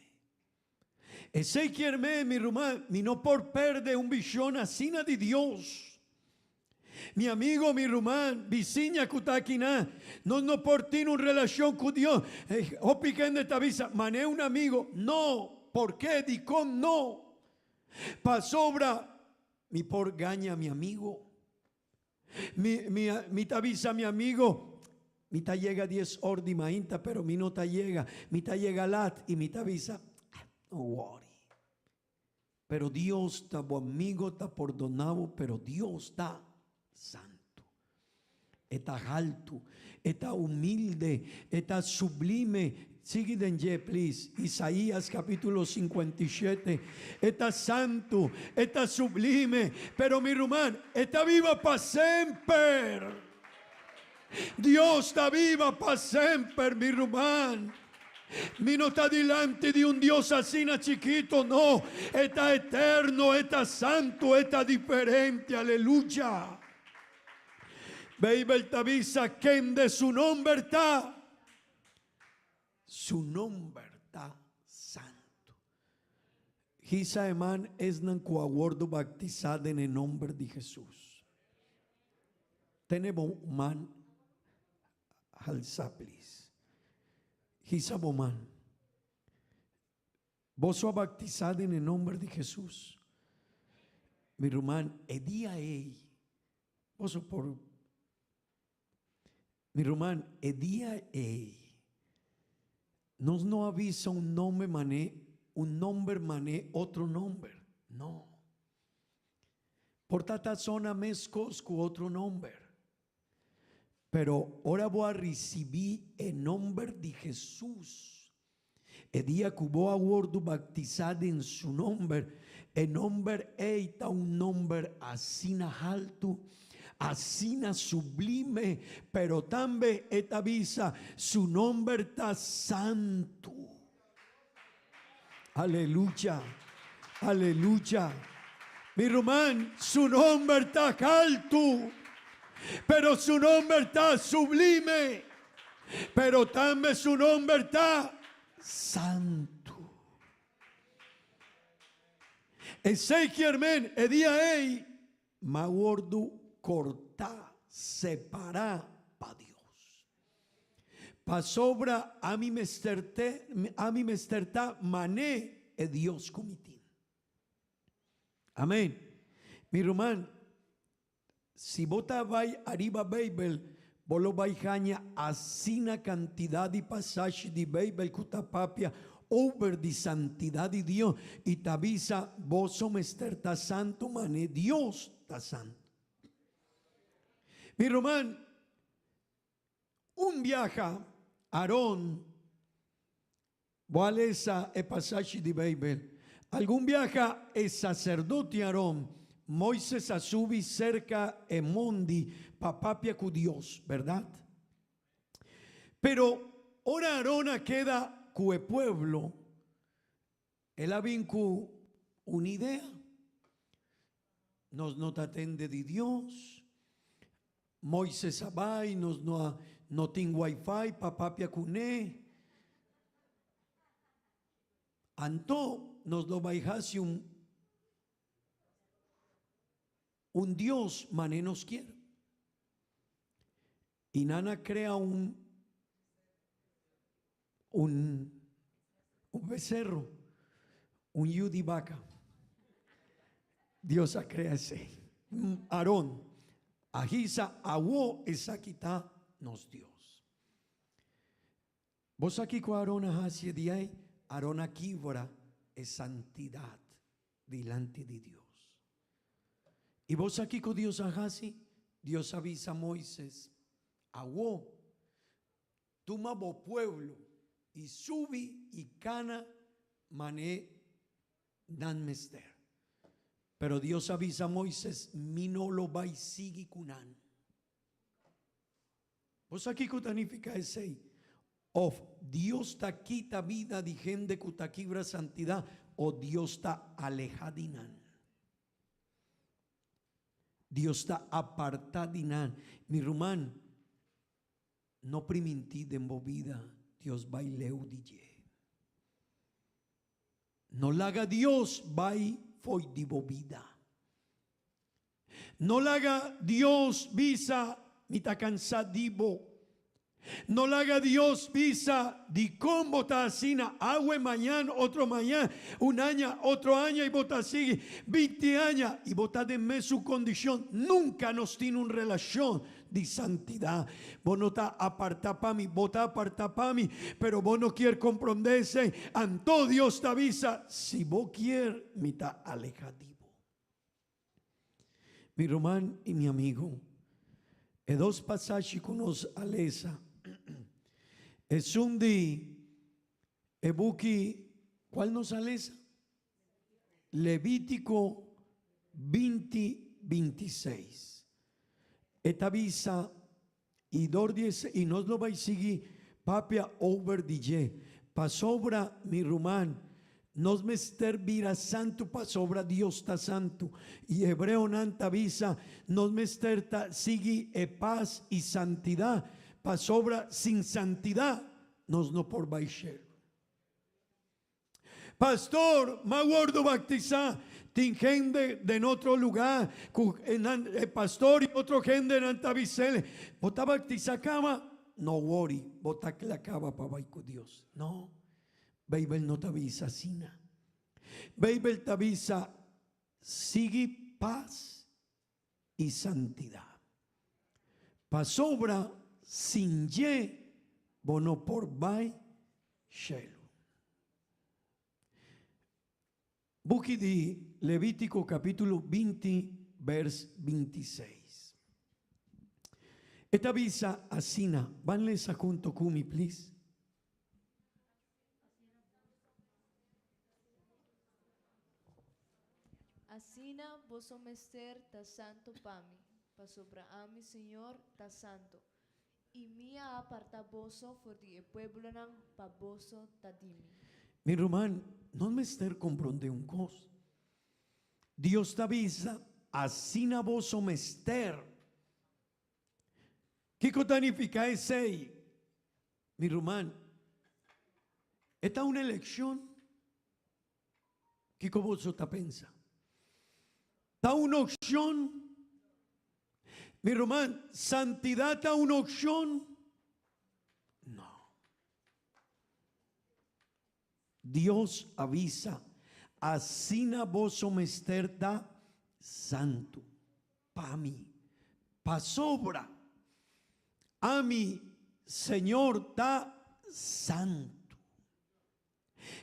Ese quiere mi hermano, mi no por perder un visión asina de Dios. Mi amigo, mi hermano, viciña cutakina, no por tener una relación con Dios. O piquen esta visa, mané un amigo, no, ¿por qué? Dicón no. Pasobra mi por gaña mi amigo. Mi tavisa mi amigo. Mi ta llega 10 horas de mainta, pero mi no ta llega. Mi ta llega lat y mi tavisa. No worry. Pero Dios está bu amigo, está perdonado, pero Dios está santo. Está alto, está humilde, está sublime. Sigue denje, please. Isaías capítulo 57. Está santo, está sublime, pero mi hermano, está viva para siempre. Dios está viva para siempre, mi hermano. Mi no está delante de un Dios así chiquito, no. Está eterno, está santo, está diferente, aleluya. Baby, te avisa quien de su nombre está. Su nombre está santo. Hisa eman esnan kuawordo bautizado en el nombre de Jesús. Tenemos man halsaplis. Hisa boman. Vos sos bautizado en el nombre de Jesús. Mi hermano, el día ei. Vos sos por. Mi hermano, el día ei. Nos no avisa un nombre mané, otro nombre. No. Por tanta zona mezcos con otro nombre. Pero ahora voy a recibir el nombre de Jesús. El día que voy a guardo bautizado en su nombre. El nombre está un nombre así alto, así sublime, pero también esta visa, su nombre está santo. Aleluya, aleluya. Mi hermano, su nombre está alto, pero su nombre está sublime, pero también su nombre está santo. Ezequiel, el día ei, ma gordo cortar, separar para Dios. Pa sobra a mi mesterta mané e Dios comitín. Amén. Mi hermano, si vota vai arriba Bible, vos lo vai jaña así una cantidad de pasajes de Bible cutapapia over de santidad de Dios y te avisa vos somester ta santo mané Dios ta santo. Mi hermano, un viaja Aarón, ¿cuál es el pasaje de Bible? Algún viaja el sacerdote Aarón, Moisés a subir cerca de Mondi, papapia con Dios, ¿verdad? Pero ahora Aarón queda con el pueblo, él ha vincu una idea, nos no te atende de Dios, Moisés abai, nos no tiene wifi, papapia cuné, anto nos lo baijase un Dios mané nos quiere. Y Nana crea un becerro, un yudi vaca. Dios a crea ese. Aarón, ajisa, awo esa quita nos Dios. Vos aquí con Aarón hacia de ahí, Aarón aquí vora es santidad delante de Dios. Y vos aquí con Dios ajasi, Dios avisa a Moisés, awo, toma vos pueblo y subi y cana mané dan mester. Pero Dios avisa a Moisés, mi no lo va y sigue cunan. Vos aquí cutanifica ese of Dios ta quita vida de gente cutaquibra santidad o Dios ta alejadinan. Dios ta apartadinan. Mi rumán, no priminti de movida, Dios baileu dije. No la haga Dios vai foi de bobida. No la haga Dios visa mita cansadivo. No la haga Dios visa de cómo asina agua mañana, otro mañana, un año, otro año y vota sigue 20 años y vota de mes su condición. Nunca nos tiene una relación de santidad. Vos no está aparta para mí, vos está aparta para mí, pero vos no quieres comprenderse. Anto Dios te avisa, si vos quieres, me está alejativo. Mi hermano y mi amigo, en dos pasajes que nos alesa. Es un día, ebuki, ¿cuál nos alesa? Levítico 20:26. Esta visa y nos lo va a seguir papia over DJ. Pasobra mi rumán. Nos mester vira santo pasobra Dios ta santo. Y hebreo nanta visa. Nos mester ta sigue paz y santidad. Pasobra sin santidad. Nos no por baixer. Pastor, me aguardo bautizar. Tin gente de otro lugar, el pastor y otro gente en Antabicele. Vota bautizar cama, no worry, vota que la cava para vai con Dios. No, Bible no te avisa sina. Bible te avisa, sigue paz y santidad. Pasobra sin ye, bono por vai shelo. Buchi di Levítico capítulo 20, vers 26. Esta avisa asina, vanles a junto kumi, please. Asina vosso mester ta santo pami, pa sobra ami Señor ta santo. Y mia aparta vosso for di pueblo nan pa vosso ta dimi. Mi román, no me ester comprende un cos. Dios te avisa, asina vosso mester. ¿Qué significa ese? Mi román, esta es una elección. ¿Qué vos te pensa? Está una opción. Mi román, santidad está una opción. No. Dios avisa, asina vosso mester da santo, pa mí, pa sobra, a mi Señor da santo.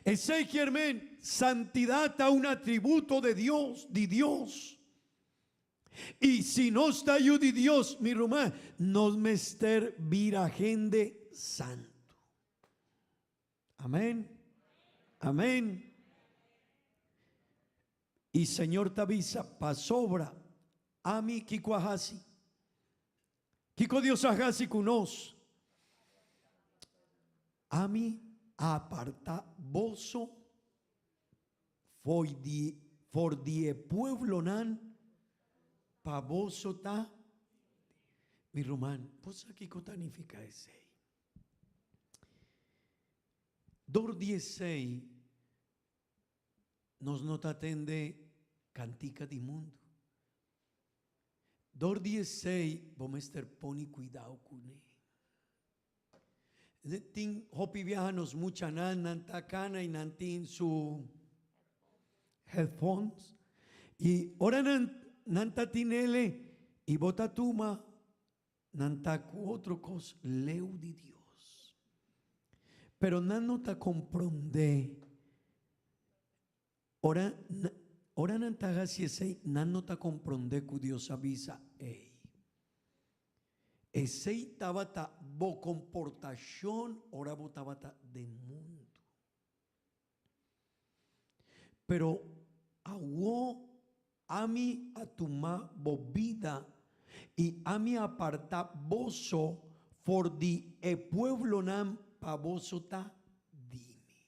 Ese germen, santidad está un atributo de Dios, Y si no está yo de Dios, mi román, no mester vira gente santo. Amén. Amén. Y Señor te avisa, pa sobra, a mí kiko ahasi. Kiko Dios ahasi kunos. A mí aparta voso for die pueblo nan pa voso ta. Mi román, pues aquí significa ese. Dor 16 nos nota atende cantica di mundo. Dor 16 vamos estar poni cuidado con él. Tin hopi viajanos mucha nanta cana y nantin su headphones y ora nanta tinele y bota tuma nanta cu otro cos leu di Dios. Pero no te comprende. Ora nanta gasi ese no te comprende que Dios avisa ei. Ese tabata bo comportación ora botabata de mundo. Pero awo ami atuma bobida y ami aparta boso for di e pueblo nam pa boso ta dimi.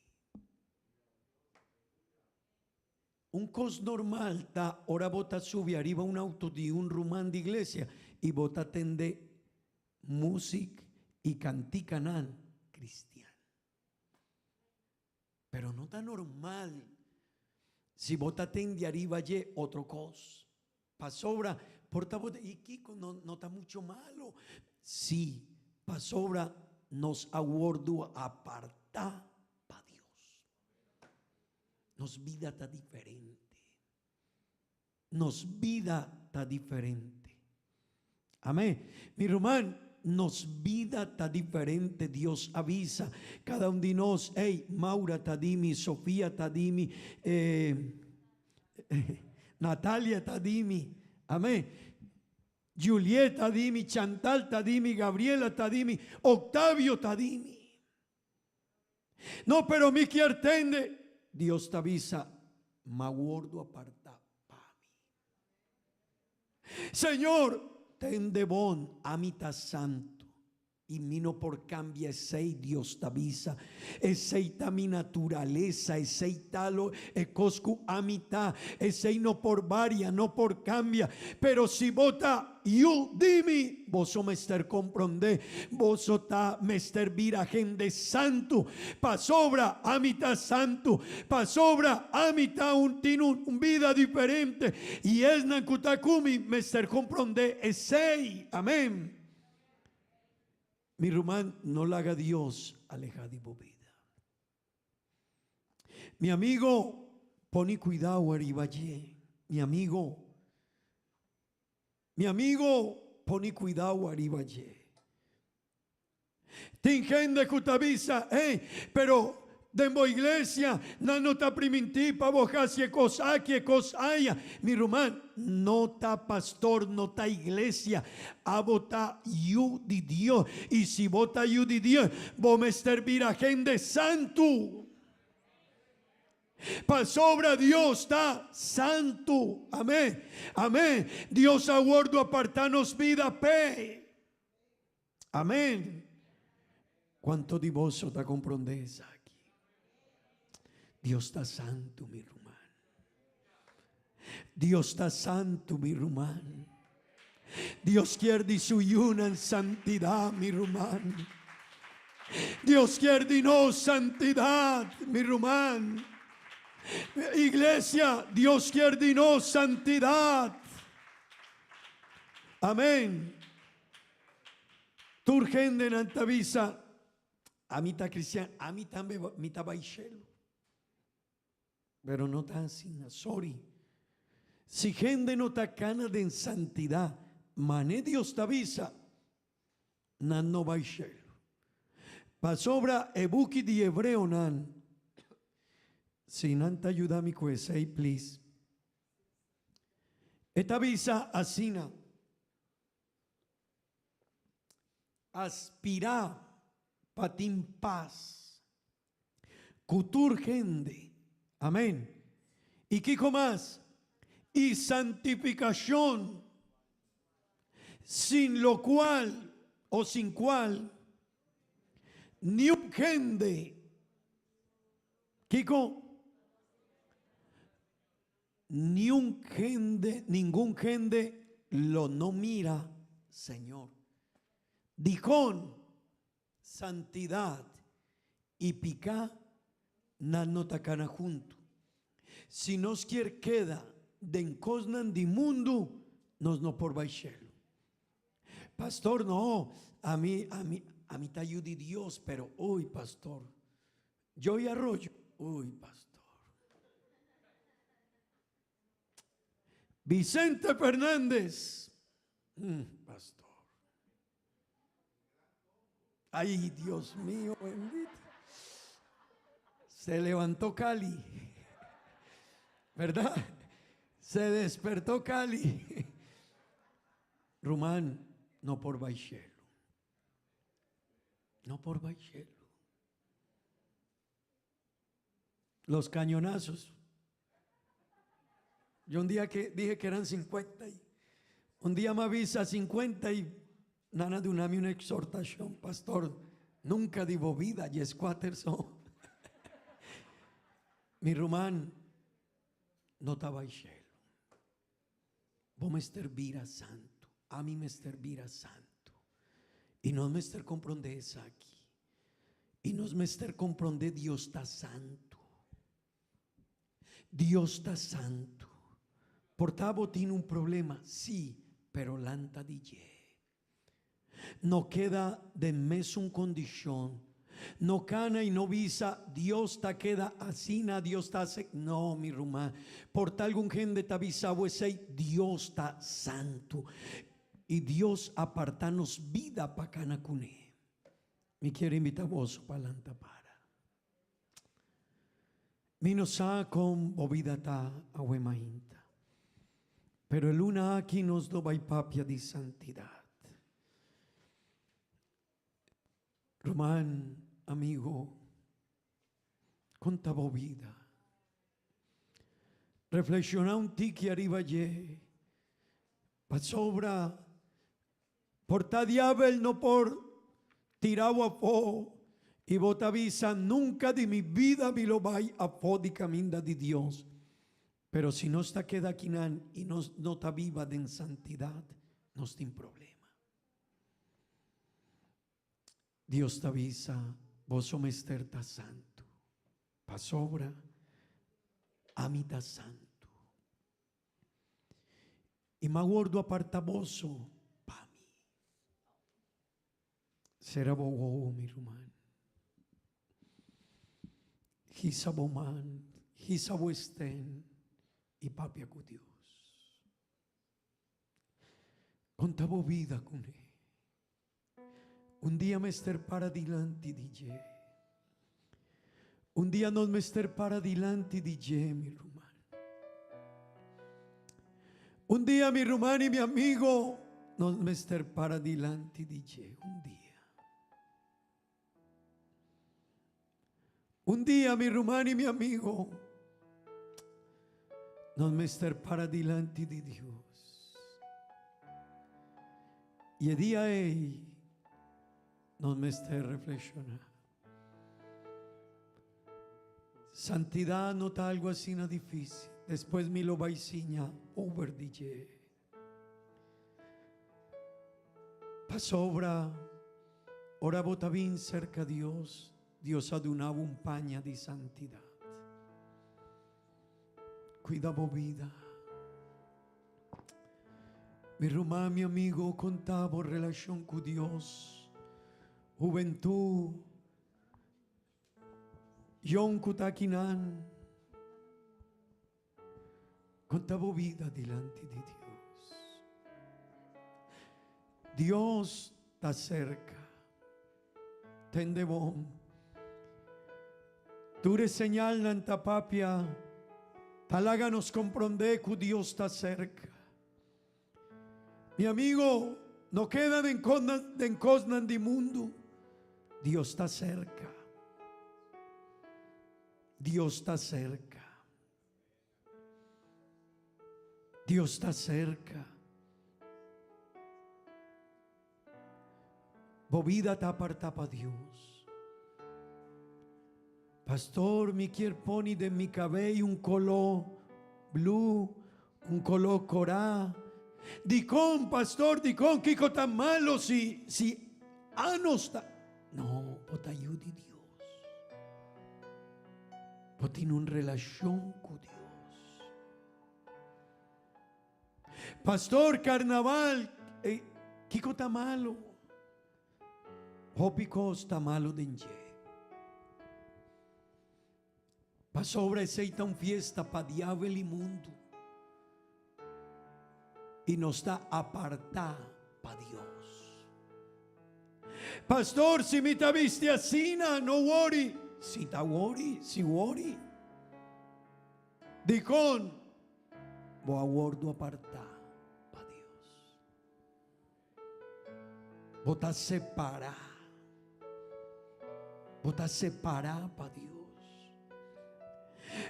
Un cos normal ta ora bota sube arriba un auto di un rumán de iglesia y bota tende música y canticanan cristiano. Pero no tan normal. Si bota tende arriba ye otro cos. Pa sobra, porta bota y Kiko no está mucho malo. Sí, pa sobra nos aguardo aparta pa Dios. Nos vida está diferente. Nos vida está diferente. Amén. Mi román, nos vida está diferente. Dios avisa cada uno de nos. Hey, Maura Tadimi, Sofía Tadimi, Natalia Tadimi. Amén. Julieta Tadimi, Chantal Tadimi, Gabriela Tadimi, Octavio Tadimi. No, pero mi quiere atende. Dios te avisa, maguardo aparta pa mí. Señor, tende bon, amita santo. y mi no por cambia, sei Dios t'avisa, sei mi naturaleza, sei talo, coscu amita, sei no por varia, no por cambia, pero si vota you dimi, vos so mester comprende, vos so ta mester virgen santo, pa sobra amita santo, pa sobra amita un tino un vida diferente, y es nankutakumi mester comprende, sei, amén. Mi rumán, no la haga Dios alejada de vida. Mi amigo, poni cuidado arriba. Mi amigo, poni cuidado arriba. Tingende kutavisa, pero Dembo iglesia, na nota primitiva, bojasie cosaya. Mi rumán, nota pastor, nota iglesia, a vota yu di Dios. Y si vota yu di Dios, vos me servir a gente santo. Pa sobra Dios está santo. Amén. Amén. Dios aguardo apartanos vida pe. Amén. ¿Cuánto de vos te comprendés aquí? Dios está santo, mi rumán. Dios está santo, mi rumán. Dios quiere su yuna en santidad, mi rumán. Dios quiere no santidad, mi rumán. Iglesia, Dios quiere no santidad. Amén. Turgende en Antavisa, a mitad cristiana, a mitad baixelo. Pero no tan sin, sorry. Si gente no ta cana de santidad, mané Dios te avisa, nan no baixelo. Pa sobra ebuki di hebreo nan. Si nan te ayuda mi say please. Esta visa asina. Aspira patin paz. Cutur gente. Amén. ¿Y qué más? Y santificación, sin lo cual o sin cual ni un gente, Kiko, ni un gente, ningún gente lo no mira, Señor. Dicón, santidad y pica. Nanota cana junto. Si nos quiere queda den cosnan di mundo, nos no por baixelo. Pastor, no, a mí te ayude Dios, pero hoy, pastor, yo y arroyo, uy, pastor. Vicente Fernández, pastor. Ay, Dios mío, bendito. Se levantó Cali, ¿verdad? Se despertó Cali. Rumán, no por baixelo. No por baixelo. Los cañonazos. Yo un día que dije que eran 50 y un día me avisa 50 y nana de una exhortación, pastor, nunca digo vida y squatters. Mi rumán, no te baixelo. Vos me servir a santo. A mí me servir a santo. Y no me ester comprende esa aquí. Y no me ester comprende Dios está santo. Dios está santo. Portavo tiene un problema, sí, pero lanta DJ. No queda de mes un condición. No cana y no visa, Dios ta queda así, Dios ta se, no, mi rumá, por tal algún gente ta visa, Dios ta santo, y Dios apartanos vida pa cana cuné. Me quiere invitar vos pa lanta para. Mi no sa con bovida ta ahuemainta, pero el una aquí nos do vai papia di santidad. Román, amigo, contaba vida. Reflexiona un tiki arriba ye. Pa sobra. Por ta diabel no por tirado a fo. Y vos te avisa, nunca de mi vida vi lo vai a fo di caminda di Dios. Pero si no está queda aquí y no está viva en santidad, no está en problema. Dios te avisa, vos somos esterta santo. Pa sobra, a mí ta santo. Y me aguardo aparta voso pa mí. Será bobo, mi hermano. Hisaboman, hisaboesten y papia con Dios. Contavo vida con él. Un día me ester para adelante DJ. Un día non me ester para adelante DJ, mi hermano. Un día mi hermano y mi amigo non me ester para adelante DJ. Un día. Un día mi hermano y mi amigo non me ester para adelante di Dios. Y el día non me ester reflexionando. Santidad no está algo así no difícil. Después me lo va a enseñar over DJ. Pa sobra, ora vota bien cerca a Dios. Dios ha donado un paña de santidad. Cuida vos vida. Mi hermano, mi amigo, contaba relación con Dios. Juventud. Yon kutakinan. Contaba vida delante de Dios. Dios está cerca. Tende bom. Tú eres señal nanta papia. Talaga nos comprende que Dios está cerca. Mi amigo, no queda en cosnan de mundo. Dios está cerca. Dios está cerca. Dios está cerca. Bovida está aparta para Dios. Pastor, mi quiere poni de mi cabello un color blue, un color corá. Dicón, pastor, dicón, Kiko tan malo si no está. No, te ayude Dios. Vos tiene una relación con Dios. Pastor, carnaval, Kiko está malo. Hopico está malo de enje. Pa sobra aceita una fiesta pa diablo y mundo. Y nos está apartada pa Dios. Pastor, si me ta viste así, no worry. Si ta worry, si worry. Dicón, voy a guardo apartar pa Dios. Vos ta separar. Vos ta separar pa Dios.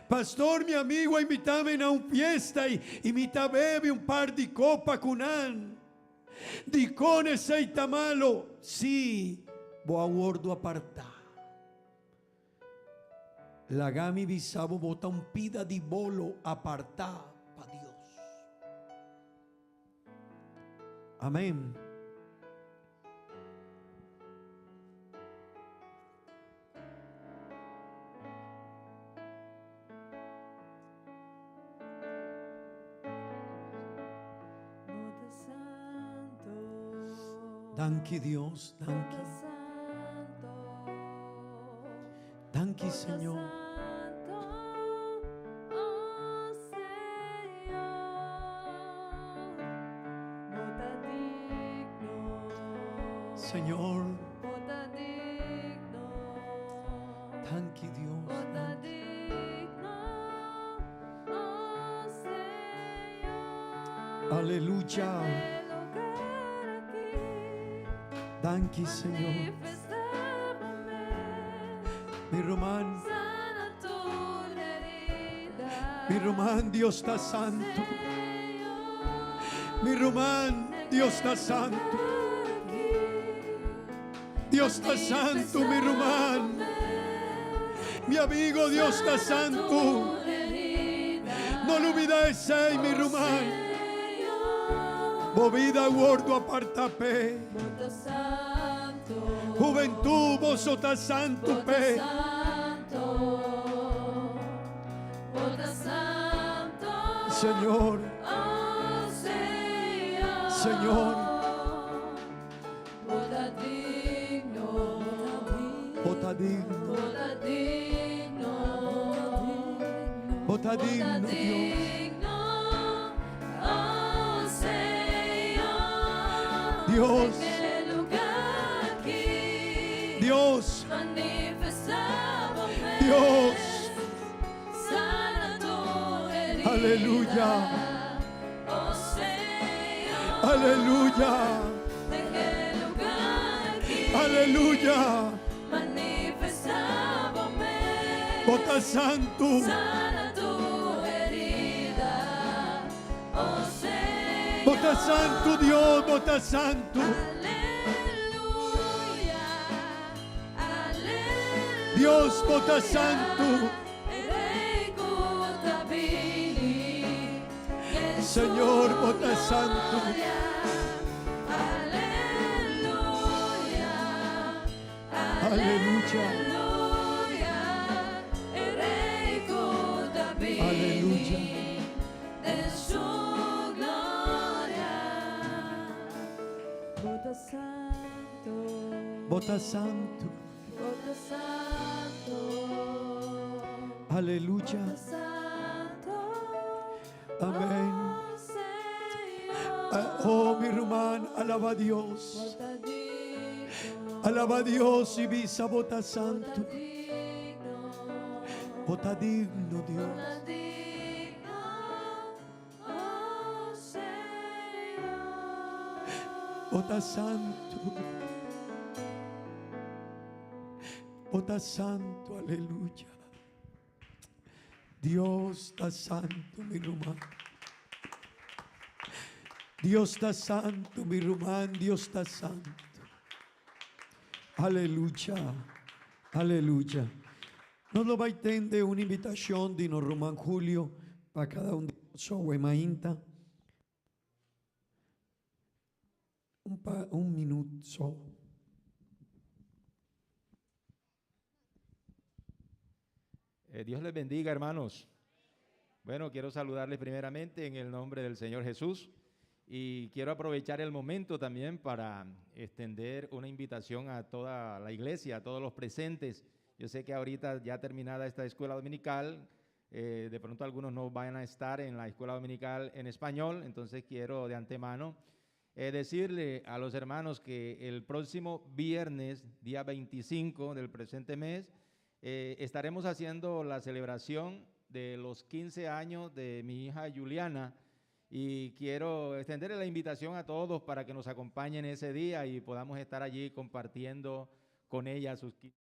Pastor, mi amigo, invítame a una fiesta y me bebe un par de copas con an. Dicón aceita malo. Sí, voy a guardo apartar. La gami bisabo bota un pida de bolo apartar para Dios. Amén. Danke Dios, danke. Danke Señor. Señor, danke Dios. Aleluya. Danke Señor. Mi Román, mi Román, Dios está santo. Mi Román, Dios está santo. Dios está santo, mi Román. Mi amigo, Dios está santo. No lo olvides, mi Román. Movida guardo apartape. Juventud, vos sos santo, pe. Señor, Señor, vota digno, vota digno, Dios, Dios, Dios, aleluya, aleluya, aleluya, vota santo, vota santo, Dios, vota santo, Dios, vota santo, Señor, vota santo, aleluya, aleluya, Vota santo, vota santo, vota santo, aleluya, vota santo, amén. oh Señor, Oh, mi hermano, alaba a Dios, vota digno, alaba a Dios y visa vota santo, vota digno, vota digno, Dios. vota digno, oh Señor. Vota santo, vota santo, aleluya. Dios está santo, mi Román. Dios está santo, mi Román, Dios está santo. Aleluya, aleluya. Nos lo va a entender una invitación de Román Julio para cada uno de nosotros, Mainta. Un minuto solo. Dios les bendiga, hermanos. Bueno, quiero saludarles primeramente en el nombre del Señor Jesús y quiero aprovechar el momento también para extender una invitación a toda la iglesia, a todos los presentes. Yo sé que ahorita ya terminada esta escuela dominical, de pronto algunos no van a estar en la escuela dominical en español, entonces quiero de antemano decirle a los hermanos que el próximo viernes, día 25 del presente mes, estaremos haciendo la celebración de los 15 años de mi hija Juliana y quiero extenderle la invitación a todos para que nos acompañen ese día y podamos estar allí compartiendo con ella sus 15